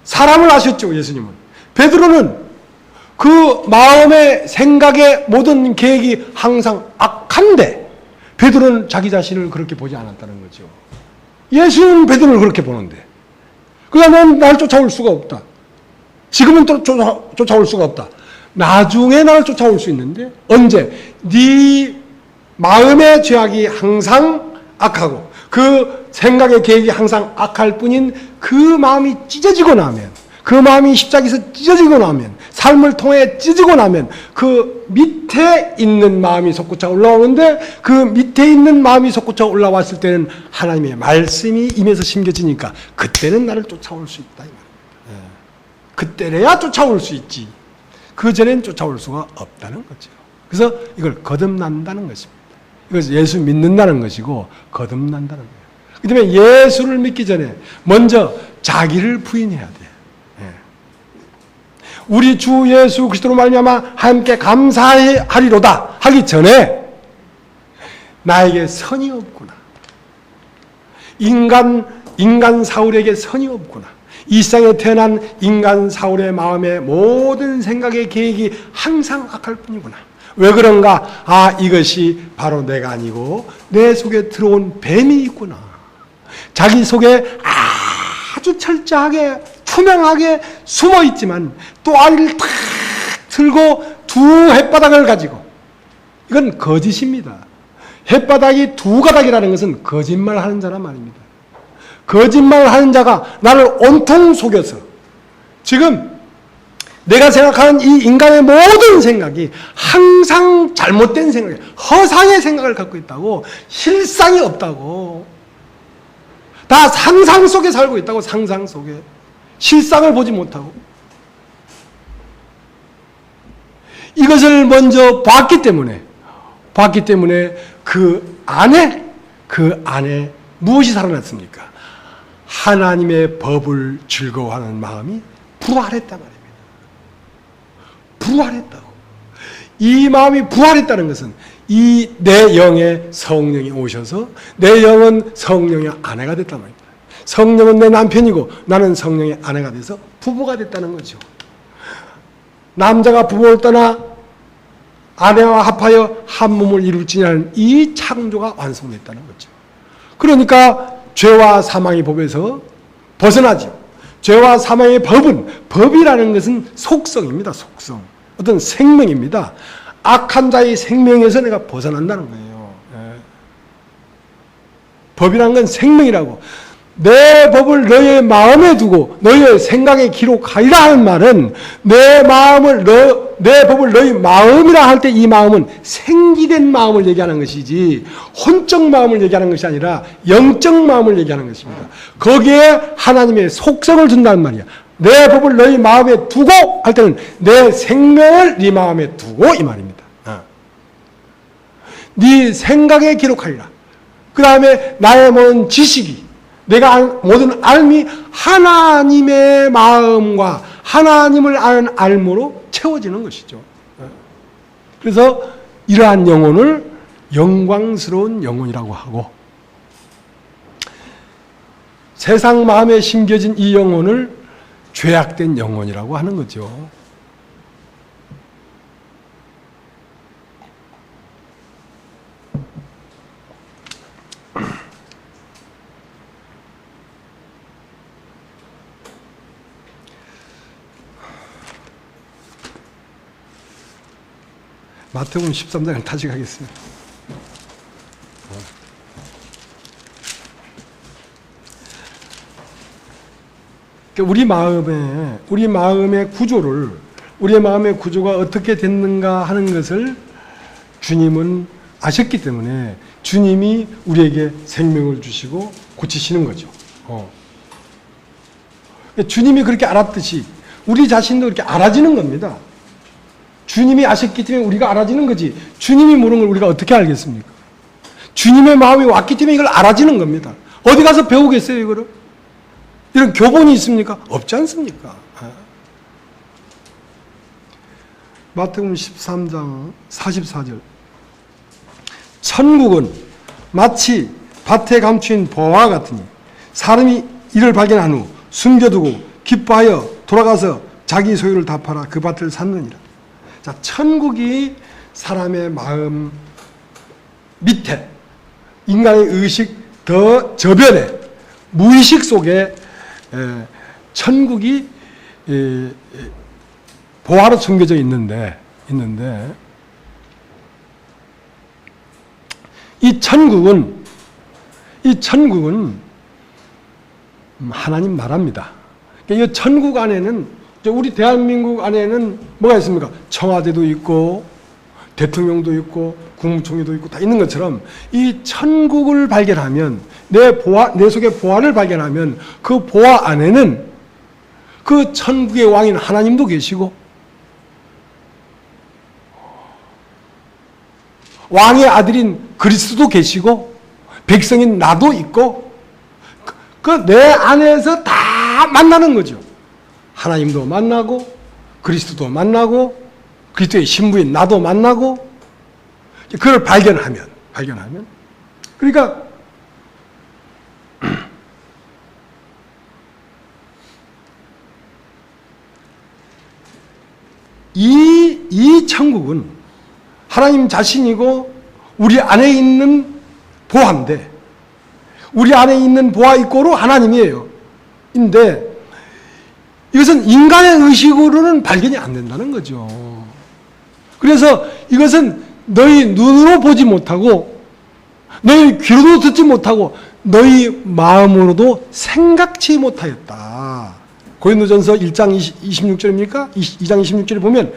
사람을 아셨죠, 예수님은. 베드로는 그 마음의 생각의 모든 계획이 항상 악한데 베드로는 자기 자신을 그렇게 보지 않았다는 거죠. 예수는 베드로를 그렇게 보는데, 그러니까 넌 나를 쫓아올 수가 없다. 지금은 또 쫓아올 수가 없다. 나중에 나를 쫓아올 수 있는데, 언제? 네 마음의 죄악이 항상 악하고 그 생각의 계획이 항상 악할 뿐인 그 마음이 찢어지고 나면, 그 마음이 십자가에서 찢어지고 나면, 삶을 통해 찢어지고 나면 그 밑에 있는 마음이 솟구쳐 올라오는데, 그 밑에 있는 마음이 솟구쳐 올라왔을 때는 하나님의 말씀이 임해서 심겨지니까 그때는 나를 쫓아올 수 있다. 그때래야 쫓아올 수 있지. 그 전엔 쫓아올 수가 없다는 거죠. 그래서 이걸 거듭난다는 것입니다. 이것은 예수 믿는다는 것이고 거듭난다는 거예요. 그 다음에 예수를 믿기 전에 먼저 자기를 부인해야 돼. 우리 주 예수 그리스도로 말미암아 하나님께 감사하리로다 하기 전에 나에게 선이 없구나. 인간 사울에게 선이 없구나. 이 세상에 태어난 인간 사울의 마음의 모든 생각의 계획이 항상 악할 뿐이구나. 왜 그런가? 아, 이것이 바로 내가 아니고 내 속에 들어온 뱀이 있구나. 자기 속에 아주 철저하게 투명하게 숨어 있지만 또 알을 탁 들고 두 햇바닥을 가지고, 이건 거짓입니다. 햇바닥이 두 가닥이라는 것은 거짓말하는 자란 말입니다. 거짓말하는 자가 나를 온통 속여서 지금 내가 생각하는 이 인간의 모든 생각이 항상 잘못된 생각이에요. 허상의 생각을 갖고 있다고. 실상이 없다고. 다 상상 속에 살고 있다고. 상상 속에. 실상을 보지 못하고. 이것을 먼저 봤기 때문에 그 안에 무엇이 살아났습니까? 하나님의 법을 즐거워하는 마음이 부활했단 말입니다. 부활했다고. 이 마음이 부활했다는 것은 이 내 영에 성령이 오셔서 내 영은 성령의 아내가 됐단 말입니다. 성령은 내 남편이고 나는 성령의 아내가 돼서 부부가 됐다는 거죠. 남자가 부부를 떠나 아내와 합하여 한 몸을 이룰지냐는 이 창조가 완성됐다는 거죠. 그러니까 죄와 사망의 법에서 벗어나죠. 죄와 사망의 법이라는 것은 속성입니다. 속성. 어떤 생명입니다. 악한 자의 생명에서 내가 벗어난다는 거예요. 법이라는 건 생명이라고. 내 법을 너의 마음에 두고 너의 생각에 기록하리라 하는 말은 내 법을 너의 마음이라 할 때 이 마음은 생기된 마음을 얘기하는 것이지 혼적 마음을 얘기하는 것이 아니라 영적 마음을 얘기하는 것입니다. 거기에 하나님의 속성을 준다는 말이야. 내 법을 너희 마음에 두고 할 때는 내 생명을 네 마음에 두고 이 말입니다. 네 생각에 기록하리라. 그 다음에 나의 모든 지식이 내가 모든 알미 하나님의 마음과 하나님을 아는 알므로 채워지는 것이죠. 그래서 이러한 영혼을 영광스러운 영혼이라고 하고 세상 마음에 심겨진 이 영혼을 죄악된 영혼이라고 하는 거죠. 마태복음 13장을 다시 가겠습니다. 우리 마음의 구조를, 우리의 마음의 구조가 어떻게 됐는가 하는 것을 주님은 아셨기 때문에 주님이 우리에게 생명을 주시고 고치시는 거죠. 주님이 그렇게 알았듯이 우리 자신도 그렇게 알아지는 겁니다. 주님이 아셨기 때문에 우리가 알아지는 거지. 주님이 모르는 걸 우리가 어떻게 알겠습니까? 주님의 마음이 왔기 때문에 이걸 알아지는 겁니다. 어디 가서 배우겠어요, 이거를? 이런 교본이 있습니까? 없지 않습니까? 마태복음 13장 44절. 천국은 마치 밭에 감추인 보화와 같으니 사람이 이를 발견한 후 숨겨두고 기뻐하여 돌아가서 자기 소유를 다 팔아 그 밭을 샀느니라. 자, 천국이 사람의 마음 밑에 인간의 의식 더 저변에 무의식 속에 천국이 보화로 숨겨져 있는데 이 천국은 하나님 나라입니다. 이 천국 안에는 우리 대한민국 안에는 뭐가 있습니까? 청와대도 있고 대통령도 있고 국무총리도 있고 다 있는 것처럼 이 천국을 발견하면 내 속에 보화를 발견하면 그 보화 안에는 그 천국의 왕인 하나님도 계시고 왕의 아들인 그리스도도 계시고 백성인 나도 있고 그 내 안에서 다 만나는 거죠. 하나님도 만나고 그리스도도 만나고 그리스도의 신부인 나도 만나고 그걸 발견하면 그러니까 이 천국은 하나님 자신이고 우리 안에 있는 보화인데 우리 안에 있는 보화 이꼬로 하나님이에요. 인데 이것은 인간의 의식으로는 발견이 안 된다는 거죠. 그래서 이것은 너희 눈으로 보지 못하고 너희 귀로도 듣지 못하고 너희 마음으로도 생각지 못하였다. 고린도전서 1장 26절입니까? 2장 26절에 보면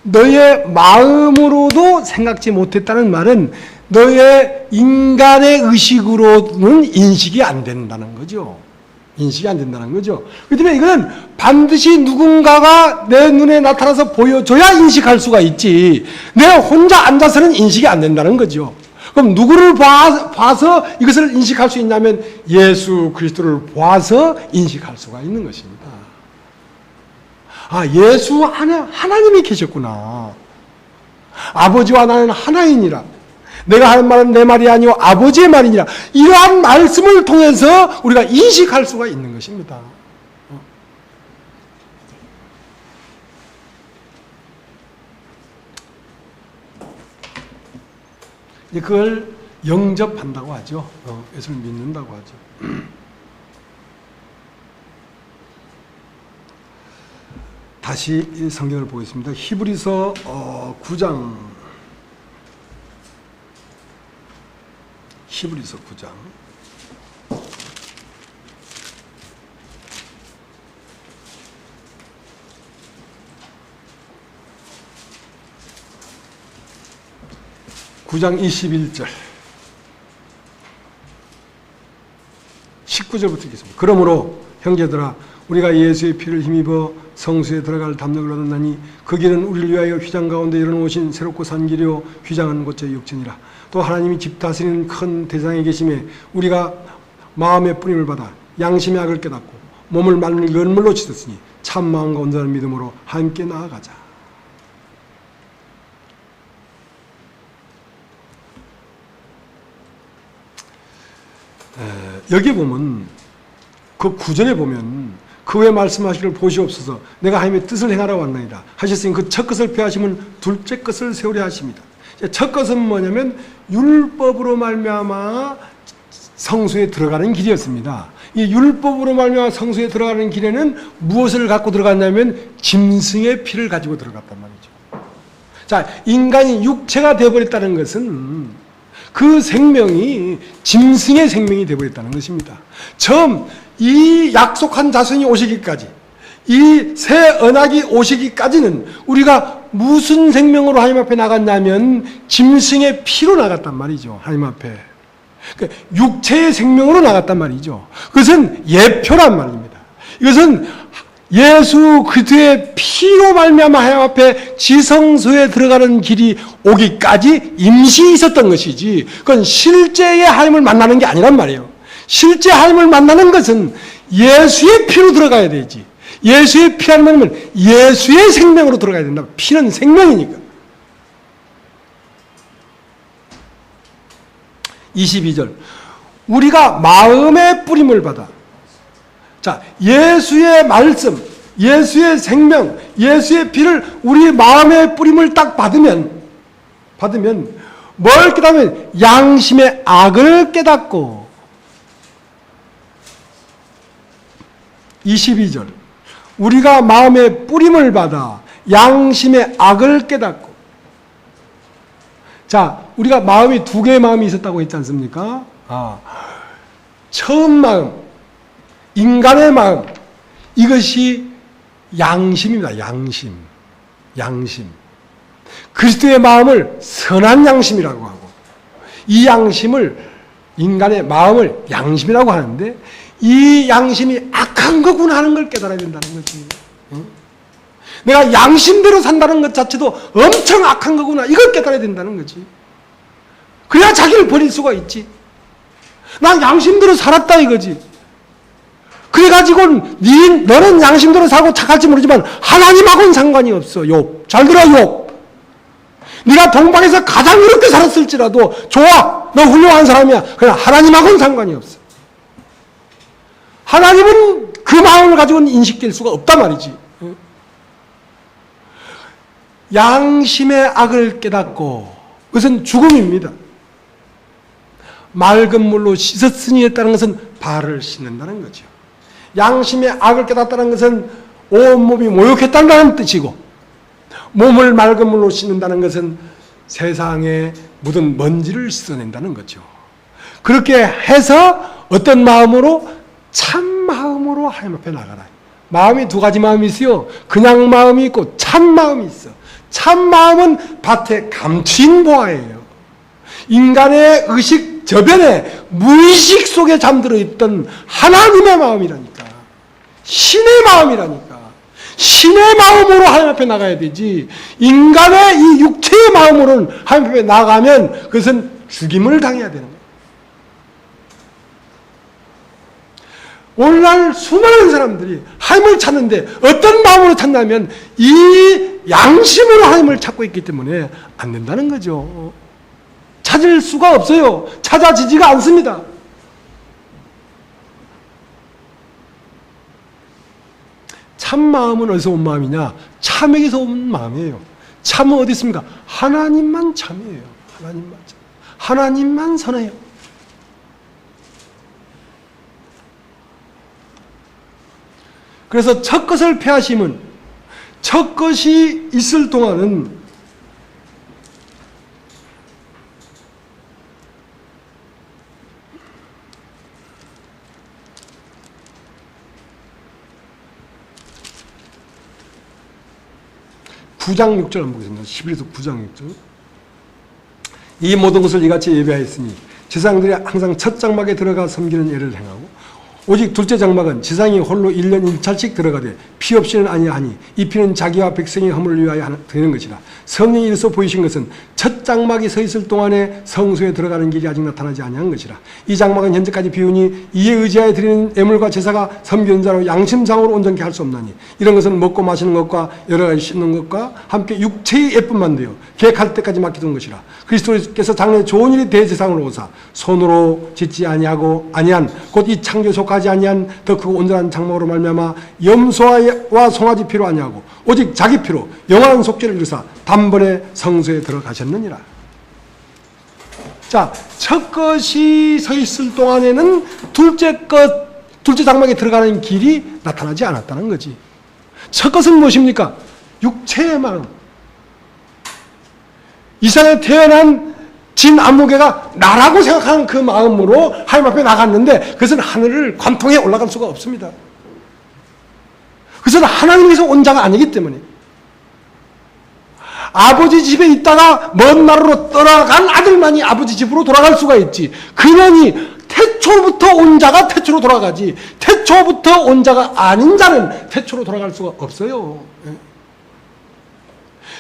너의 마음으로도 생각지 못했다는 말은 너의 인간의 의식으로는 인식이 안 된다는 거죠. 인식이 안 된다는 거죠. 그렇기 때문에 이거는 반드시 누군가가 내 눈에 나타나서 보여줘야 인식할 수가 있지. 내가 혼자 앉아서는 인식이 안 된다는 거죠. 그럼 누구를 봐서 이것을 인식할 수 있냐면 예수 그리스도를 봐서 인식할 수가 있는 것입니다. 아, 예수 안에 하나님이 계셨구나. 아버지와 나는 하나이니라. 내가 하는 말은 내 말이 아니오 아버지의 말이니라. 이러한 말씀을 통해서 우리가 인식할 수가 있는 것입니다. 그걸 영접한다고 하죠. 예수를 믿는다고 하죠. 다시 이 성경을 보겠습니다. 히브리서 9장. 히브리서 9장. (9장) 21절 19절부터 읽겠습니다. 그러므로 형제들아 우리가 예수의 피를 힘입어 성수에 들어갈 담력을 얻었나니 그 길은 우리를 위하여 휘장 가운데 열어놓으신 새롭고 산 길이요 휘장은 곧제 육체니라. 또 하나님이 집 다스리는 큰 대장에 계심에 우리가 마음의 뿌림을 받아 양심의 악을 깨닫고 몸을 맑은 물로 씻었으니 참 마음과 온전한 믿음으로 함께 나아가자. 여기 보면 그 구절에 보면 그 외 말씀하시기를 보시옵소서 내가 하나님의 뜻을 행하러 왔나이다 하셨으니 그 첫 것을 폐하시면 둘째 것을 세우려 하십니다. 첫 것은 뭐냐면 율법으로 말미암아 성소에 들어가는 길이었습니다. 이 율법으로 말미암아 성소에 들어가는 길에는 무엇을 갖고 들어갔냐면 짐승의 피를 가지고 들어갔단 말이죠. 자, 인간이 육체가 되어버렸다는 것은 그 생명이 짐승의 생명이 되어버렸다는 것입니다. 처음 이 약속한 자손이 오시기까지, 이 새 언약이 오시기까지는 우리가 무슨 생명으로 하나님 앞에 나갔냐면 짐승의 피로 나갔단 말이죠. 하나님 앞에. 그러니까 육체의 생명으로 나갔단 말이죠. 그것은 예표란 말입니다. 이것은 예수 그리스도의 피로 말미암아 하나님 앞에 지성소에 들어가는 길이 오기까지 임시 있었던 것이지 그건 실제의 하나님을 만나는 게 아니란 말이에요. 실제 하나님을 만나는 것은 예수의 피로 들어가야 되지. 예수의 피라는 말은 예수의 생명으로 들어가야 된다. 피는 생명이니까. 22절 우리가 마음의 뿌림을 받아. 자, 예수의 말씀, 예수의 생명, 예수의 피를 우리 마음의 뿌림을 딱 받으면 뭘 깨닫으면 양심의 악을 깨닫고 22절 우리가 마음의 뿌림을 받아 양심의 악을 깨닫고 자, 우리가 마음이 두 개의 마음이 있었다고 했지 않습니까? 처음 마음, 인간의 마음, 이것이 양심입니다. 양심. 그리스도의 마음을 선한 양심이라고 하고 이 양심을 인간의 마음을 양심이라고 하는데 이 양심이 악한 거구나 하는 걸 깨달아야 된다는 거지. 내가 양심대로 산다는 것 자체도 엄청 악한 거구나 이걸 깨달아야 된다는 거지. 그래야 자기를 버릴 수가 있지. 난 양심대로 살았다 이거지. 그래가지고 너는 양심대로 살고 착할지 모르지만 하나님하고는 상관이 없어. 욥. 잘 들어 욥. 네가 동방에서 가장 이렇게 살았을지라도 좋아. 너 훌륭한 사람이야. 그냥 하나님하고는 상관이 없어. 하나님은 그 마음을 가지고는 인식될 수가 없단 말이지. 양심의 악을 깨닫고 그것은 죽음입니다. 맑은 물로 씻었으니 했다는 것은 발을 씻는다는 거죠. 양심의 악을 깨닫다는 것은 온몸이 모욕했다는 뜻이고 몸을 맑은 물로 씻는다는 것은 세상에 묻은 먼지를 씻어낸다는 거죠. 그렇게 해서 어떤 마음으로? 참 마음으로 하나님 앞에 나가라. 마음이 두 가지 마음이 있어요. 그냥 마음이 있고 참 마음이 있어. 참 마음은 밭에 감추인 보화예요. 인간의 의식 저변에 무의식 속에 잠들어 있던 하나님의 마음이라니까. 신의 마음이라니까. 신의 마음으로 하나님 앞에 나가야 되지. 인간의 이 육체의 마음으로는 하나님 앞에 나가면 그것은 죽임을 당해야 되는 거예요. 오늘날 수많은 사람들이 하나님을 찾는데 어떤 마음으로 찾냐면 이 양심으로 하나님을 찾고 있기 때문에 안 된다는 거죠. 찾을 수가 없어요. 찾아지지가 않습니다. 참 마음은 어디서 온 마음이냐? 참에게서 온 마음이에요. 참은 어디 있습니까? 하나님만 참이에요. 하나님만 참. 하나님만 선해요. 그래서 첫 것을 패하심은 첫 것이 있을 동안은 (9장 6절) 한번 보겠습니다. 11서 9장 6절. 이 모든 것을 이같이 예배하였으니 지상들이 항상 첫 장막에 들어가 섬기는 예를 행하고 오직 둘째 장막은 지상이 홀로 1년 1차씩 들어가되 피 없이는 아니하니 이 피는 자기와 백성의 허물을 위하여 드리는 것이라. 성령이 이로써 보이신 것은 첫 장막이 서 있을 동안에 성소에 들어가는 길이 아직 나타나지 아니한 것이라. 이 장막은 현재까지 비우니 이에 의지하여 드리는 예물과 제사가 섬기는 자로 양심상으로 온전케 할 수 없나니 이런 것은 먹고 마시는 것과 여러 가지 씻는 것과 함께 육체의 예쁨만 되어 계획할 때까지 맡겨둔 것이라. 그리스도께서 장래 좋은 일이 대제사장으로 오사 손으로 짓지 아니한 곧 이 창조에 속하지 아니한 더 크고 온전한 장막으로 말미암아 염소와 송아지 피로 아니하고 오직 자기 피로 영원한 속죄를 이루사 단번에 성소에 들어가셨느니라. 자, 첫 것이 서 있을 동안에는 둘째 장막에 들어가는 길이 나타나지 않았다는 거지. 첫 것은 무엇입니까? 육체의 마음. 이 세상에 태어난 진 안무개가 나라고 생각하는 그 마음으로 하나님 앞에 나갔는데 그것은 하늘을 관통해 올라갈 수가 없습니다. 그것은 하나님께서 온 자가 아니기 때문에 아버지 집에 있다가 먼 나라로 떠나간 아들만이 아버지 집으로 돌아갈 수가 있지. 그러니 태초부터 온 자가 태초로 돌아가지 태초부터 온 자가 아닌 자는 태초로 돌아갈 수가 없어요.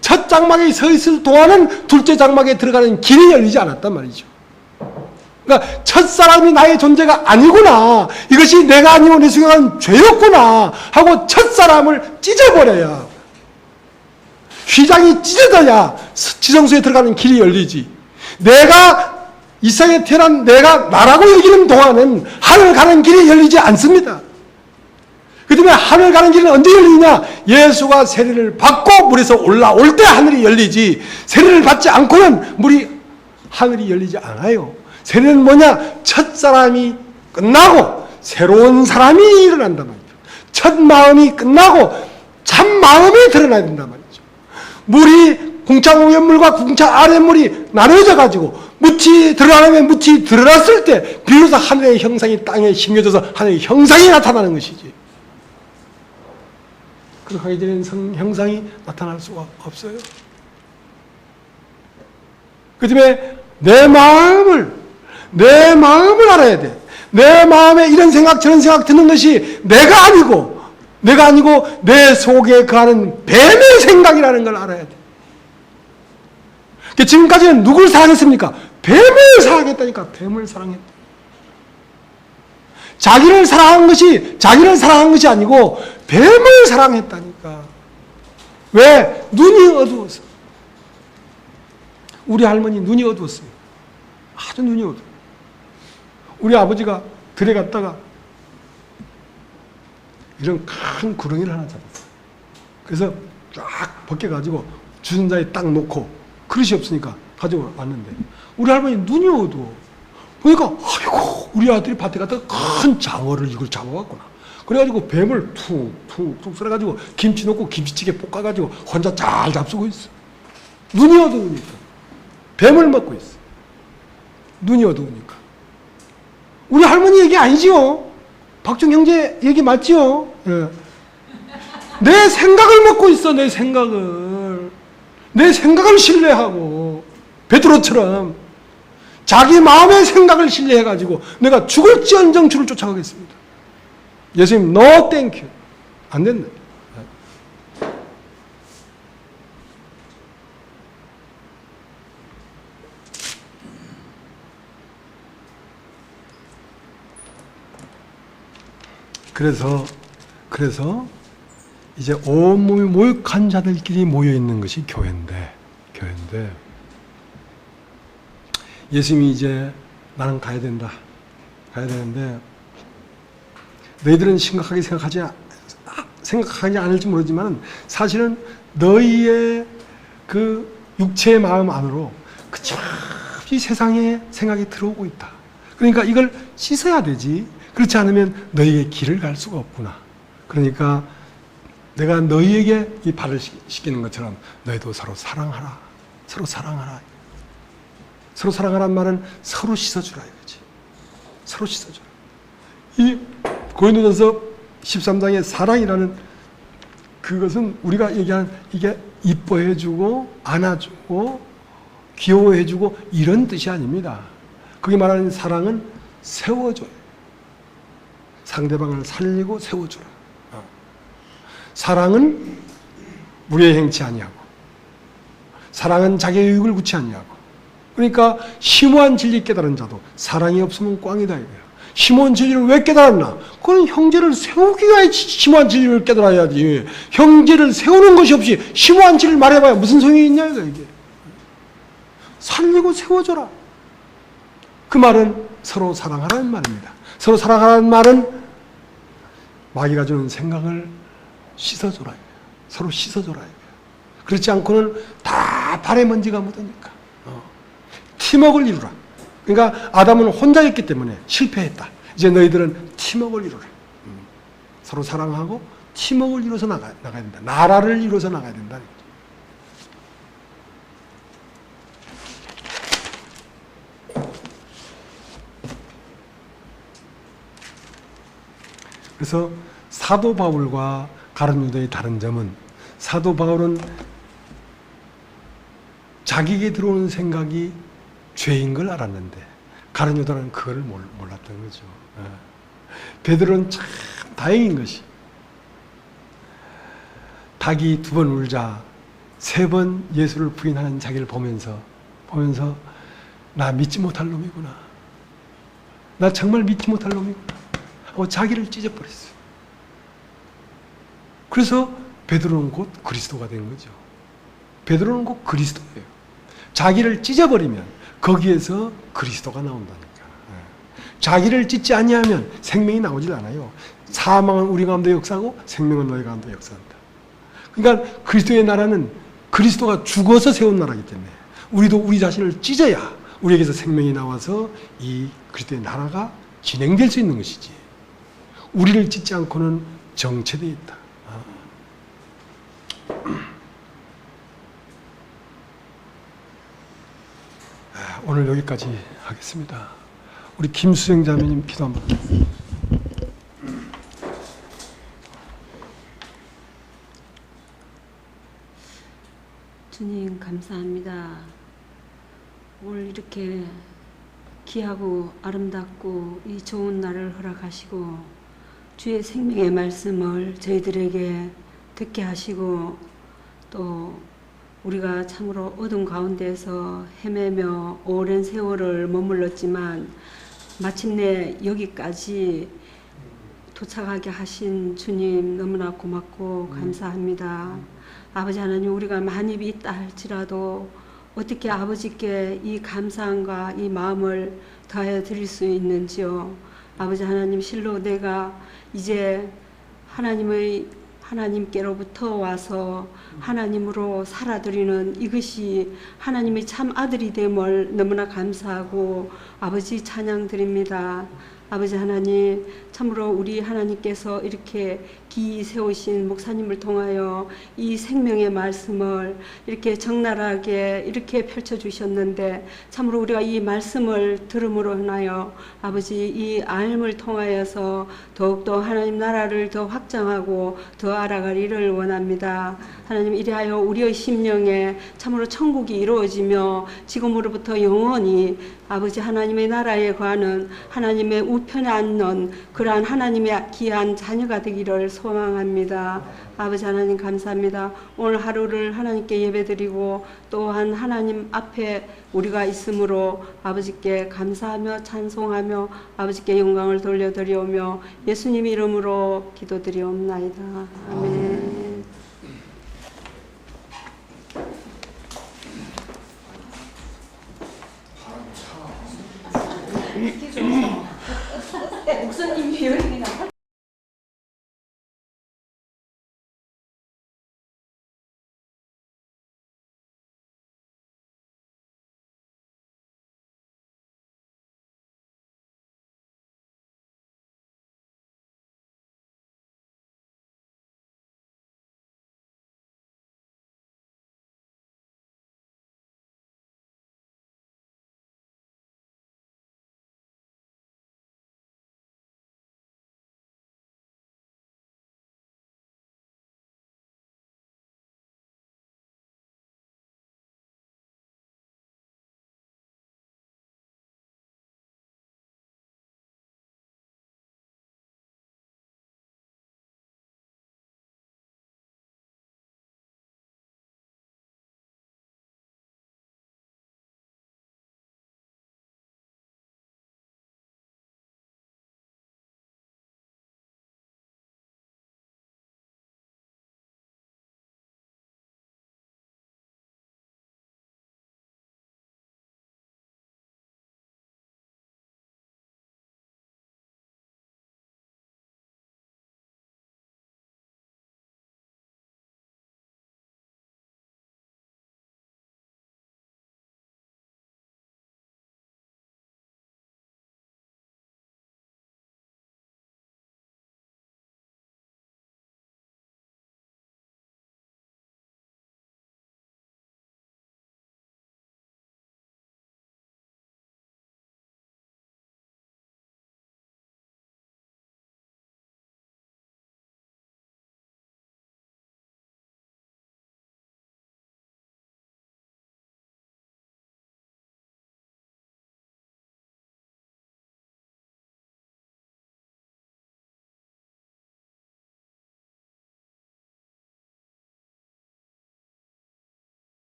첫 장막에 서 있을 동안은 둘째 장막에 들어가는 길이 열리지 않았단 말이죠. 그러니까 첫 사람이 나의 존재가 아니구나, 이것이 내가 아니고 내 속에 한 죄였구나 하고 첫 사람을 찢어버려야, 휘장이 찢어져야 지성소에 들어가는 길이 열리지. 내가 이 세상에 태어난 내가 나라고 여기는 동안은 하늘 가는 길이 열리지 않습니다. 그 때문에 하늘 가는 길은 언제 열리냐? 예수가 세례를 받고 물에서 올라올 때 하늘이 열리지, 세례를 받지 않고는 하늘이 열리지 않아요. 세례는 뭐냐? 첫 사람이 끝나고 새로운 사람이 일어난단 말이죠. 첫 마음이 끝나고 참 마음이 드러나야 된단 말이죠. 물이 궁창 위에물과 궁창 아랫물이 나눠져 가지고 묻히 드러나면 묻히 드러났을 때 비로소 하늘의 형상이 땅에 심겨져서 하늘의 형상이 나타나는 것이지. 그렇게 하게 되는 형상이 나타날 수가 없어요. 그 때문에 내 마음을 알아야 돼. 내 마음에 이런 생각 저런 생각 드는 것이 내가 아니고 내 속에 거하는 뱀의 생각이라는 걸 알아야 돼. 지금까지는 누굴 사랑했습니까? 뱀을 사랑했다니까. 뱀을 사랑했다. 자기를 사랑한 것이 아니고 뱀을 사랑했다니까. 왜? 눈이 어두워서. 우리 할머니 눈이 어두웠어요. 아주 눈이 어두워. 우리 아버지가 들에 갔다가 이런 큰 구렁이를 하나 잡았어요. 그래서 쫙 벗겨가지고 주전자에 딱 놓고, 그릇이 없으니까 가지고 왔는데 우리 할머니 눈이 어두워. 보니까 아이고, 우리 아들이 밭에 갔다가 큰 장어를 이걸 잡아왔구나. 그래가지고 뱀을 툭툭툭 썰어가지고 김치 넣고 김치찌개 볶아가지고 혼자 잘 잡수고 있어. 눈이 어두우니까. 뱀을 먹고 있어. 눈이 어두우니까. 우리 할머니 얘기 아니지요? 박정 형제 얘기 맞지요? 예. 내 생각을 먹고 있어. 내 생각을 신뢰하고 베드로처럼 자기 마음의 생각을 신뢰해가지고 내가 죽을지언정 주를 쫓아가겠습니다. 예수님, no thank you. 안 된다. 그래서 이제 온몸이 모욕한 자들끼리 모여있는 것이 교회인데 예수님이 이제 나는 가야 되는데 너희들은 심각하게 생각하지 않을지 모르지만 사실은 너희의 그 육체의 마음 안으로 그치만 굳이 세상에 생각이 들어오고 있다. 그러니까 이걸 씻어야 되지. 그렇지 않으면 너희에게 길을 갈 수가 없구나. 그러니까 내가 너희에게 이 발을 씻기는 것처럼 너희도 서로 사랑하라. 서로 사랑하라. 서로 사랑하라는 말은 서로 씻어주라 이거지. 서로 씻어주라. 이 고린도전서 13장의 사랑이라는 그것은 우리가 얘기하는 이게 이뻐해주고 안아주고 귀여워해주고 이런 뜻이 아닙니다. 거기 말하는 사랑은 세워줘요. 상대방을 살리고 세워주라. 사랑은 무례 행치 아니하고 사랑은 자기의 유익을 구치 아니하고 그러니까 심오한 진리 깨달은 자도 사랑이 없으면 꽝이다 이거야. 심오한 진리를 왜 깨달았나? 그건 형제를 세우기 위해 심오한 진리를 깨달아야지. 형제를 세우는 것이 없이 심오한 진리를 말해봐야 무슨 소용이 있냐 이게. 살리고 세워줘라. 그 말은 서로 사랑하라는 말입니다. 서로 사랑하라는 말은 마귀가 주는 생각을 씻어줘라. 서로 씻어줘라. 그렇지 않고는 다 발에 먼지가 묻으니까. 팀워크를 이루라. 그러니까 아담은 혼자였기 때문에 실패했다. 이제 너희들은 팀워크를 이루라. 서로 사랑하고 팀워크를 이루어서 나가야 된다. 나라를 이루어서 나가야 된다. 그래서 사도 바울과 가룟 유다의 다른 점은 사도 바울은 자기에게 들어오는 생각이 죄인 걸 알았는데 가룟 유다는 그걸 몰랐던 거죠. 베드로는 참 다행인 것이 닭이 2번 울자 3번 예수를 부인하는 자기를 보면서 나 믿지 못할 놈이구나. 나 정말 믿지 못할 놈이구나. 하고 자기를 찢어버렸어요. 그래서 베드로는 곧 그리스도가 된 거죠. 베드로는 곧 그리스도예요. 자기를 찢어버리면 거기에서 그리스도가 나온다니까. 자기를 찢지 아니하면 생명이 나오질 않아요. 사망은 우리 가운데 역사하고 생명은 너희 가운데 역사한다. 그러니까 그리스도의 나라는 그리스도가 죽어서 세운 나라이기 때문에 우리도 우리 자신을 찢어야 우리에게서 생명이 나와서 이 그리스도의 나라가 진행될 수 있는 것이지. 우리를 찢지 않고는 정체되어 있다. 오늘 여기까지 하겠습니다. 우리 김수영 자매님 기도 한번. 주님 감사합니다. 오늘 이렇게 귀하고 아름답고 이 좋은 날을 허락하시고 주의 생명의 말씀을 저희들에게 듣게 하시고 또 우리가 참으로 어둠 가운데서 헤매며 오랜 세월을 머물렀지만 마침내 여기까지 도착하게 하신 주님 너무나 고맙고 감사합니다. 아버지 하나님, 우리가 많이 있다 할지라도 어떻게 아버지께 이 감사함과 이 마음을 더하여 드릴 수 있는지요. 아버지 하나님, 실로 내가 이제 하나님께로부터 와서 하나님으로 살아드리는 이것이 하나님의 참 아들이 됨을 너무나 감사하고 아버지 찬양 드립니다. 아버지 하나님, 참으로 우리 하나님께서 이렇게 기 세우신 목사님을 통하여 이 생명의 말씀을 이렇게 적나라하게 이렇게 펼쳐주셨는데 참으로 우리가 이 말씀을 들음으로 인하여 아버지 이 알을 통하여서 더욱더 하나님 나라를 더 확장하고 더 알아가기를 원합니다. 하나님, 이리하여 우리의 심령에 참으로 천국이 이루어지며 지금으로부터 영원히 아버지 하나님의 나라에 관한 하나님의 우편에 앉는 그러한 하나님의 귀한 자녀가 되기를 소망합니다. 아버지 하나님 감사합니다. 오늘 하루를 하나님께 예배드리고 또한 하나님 앞에 우리가 있으므로 아버지께 감사하며 찬송하며 아버지께 영광을 돌려드리오며 예수님 이름으로 기도드리옵나이다. 아멘. 목사님이 여기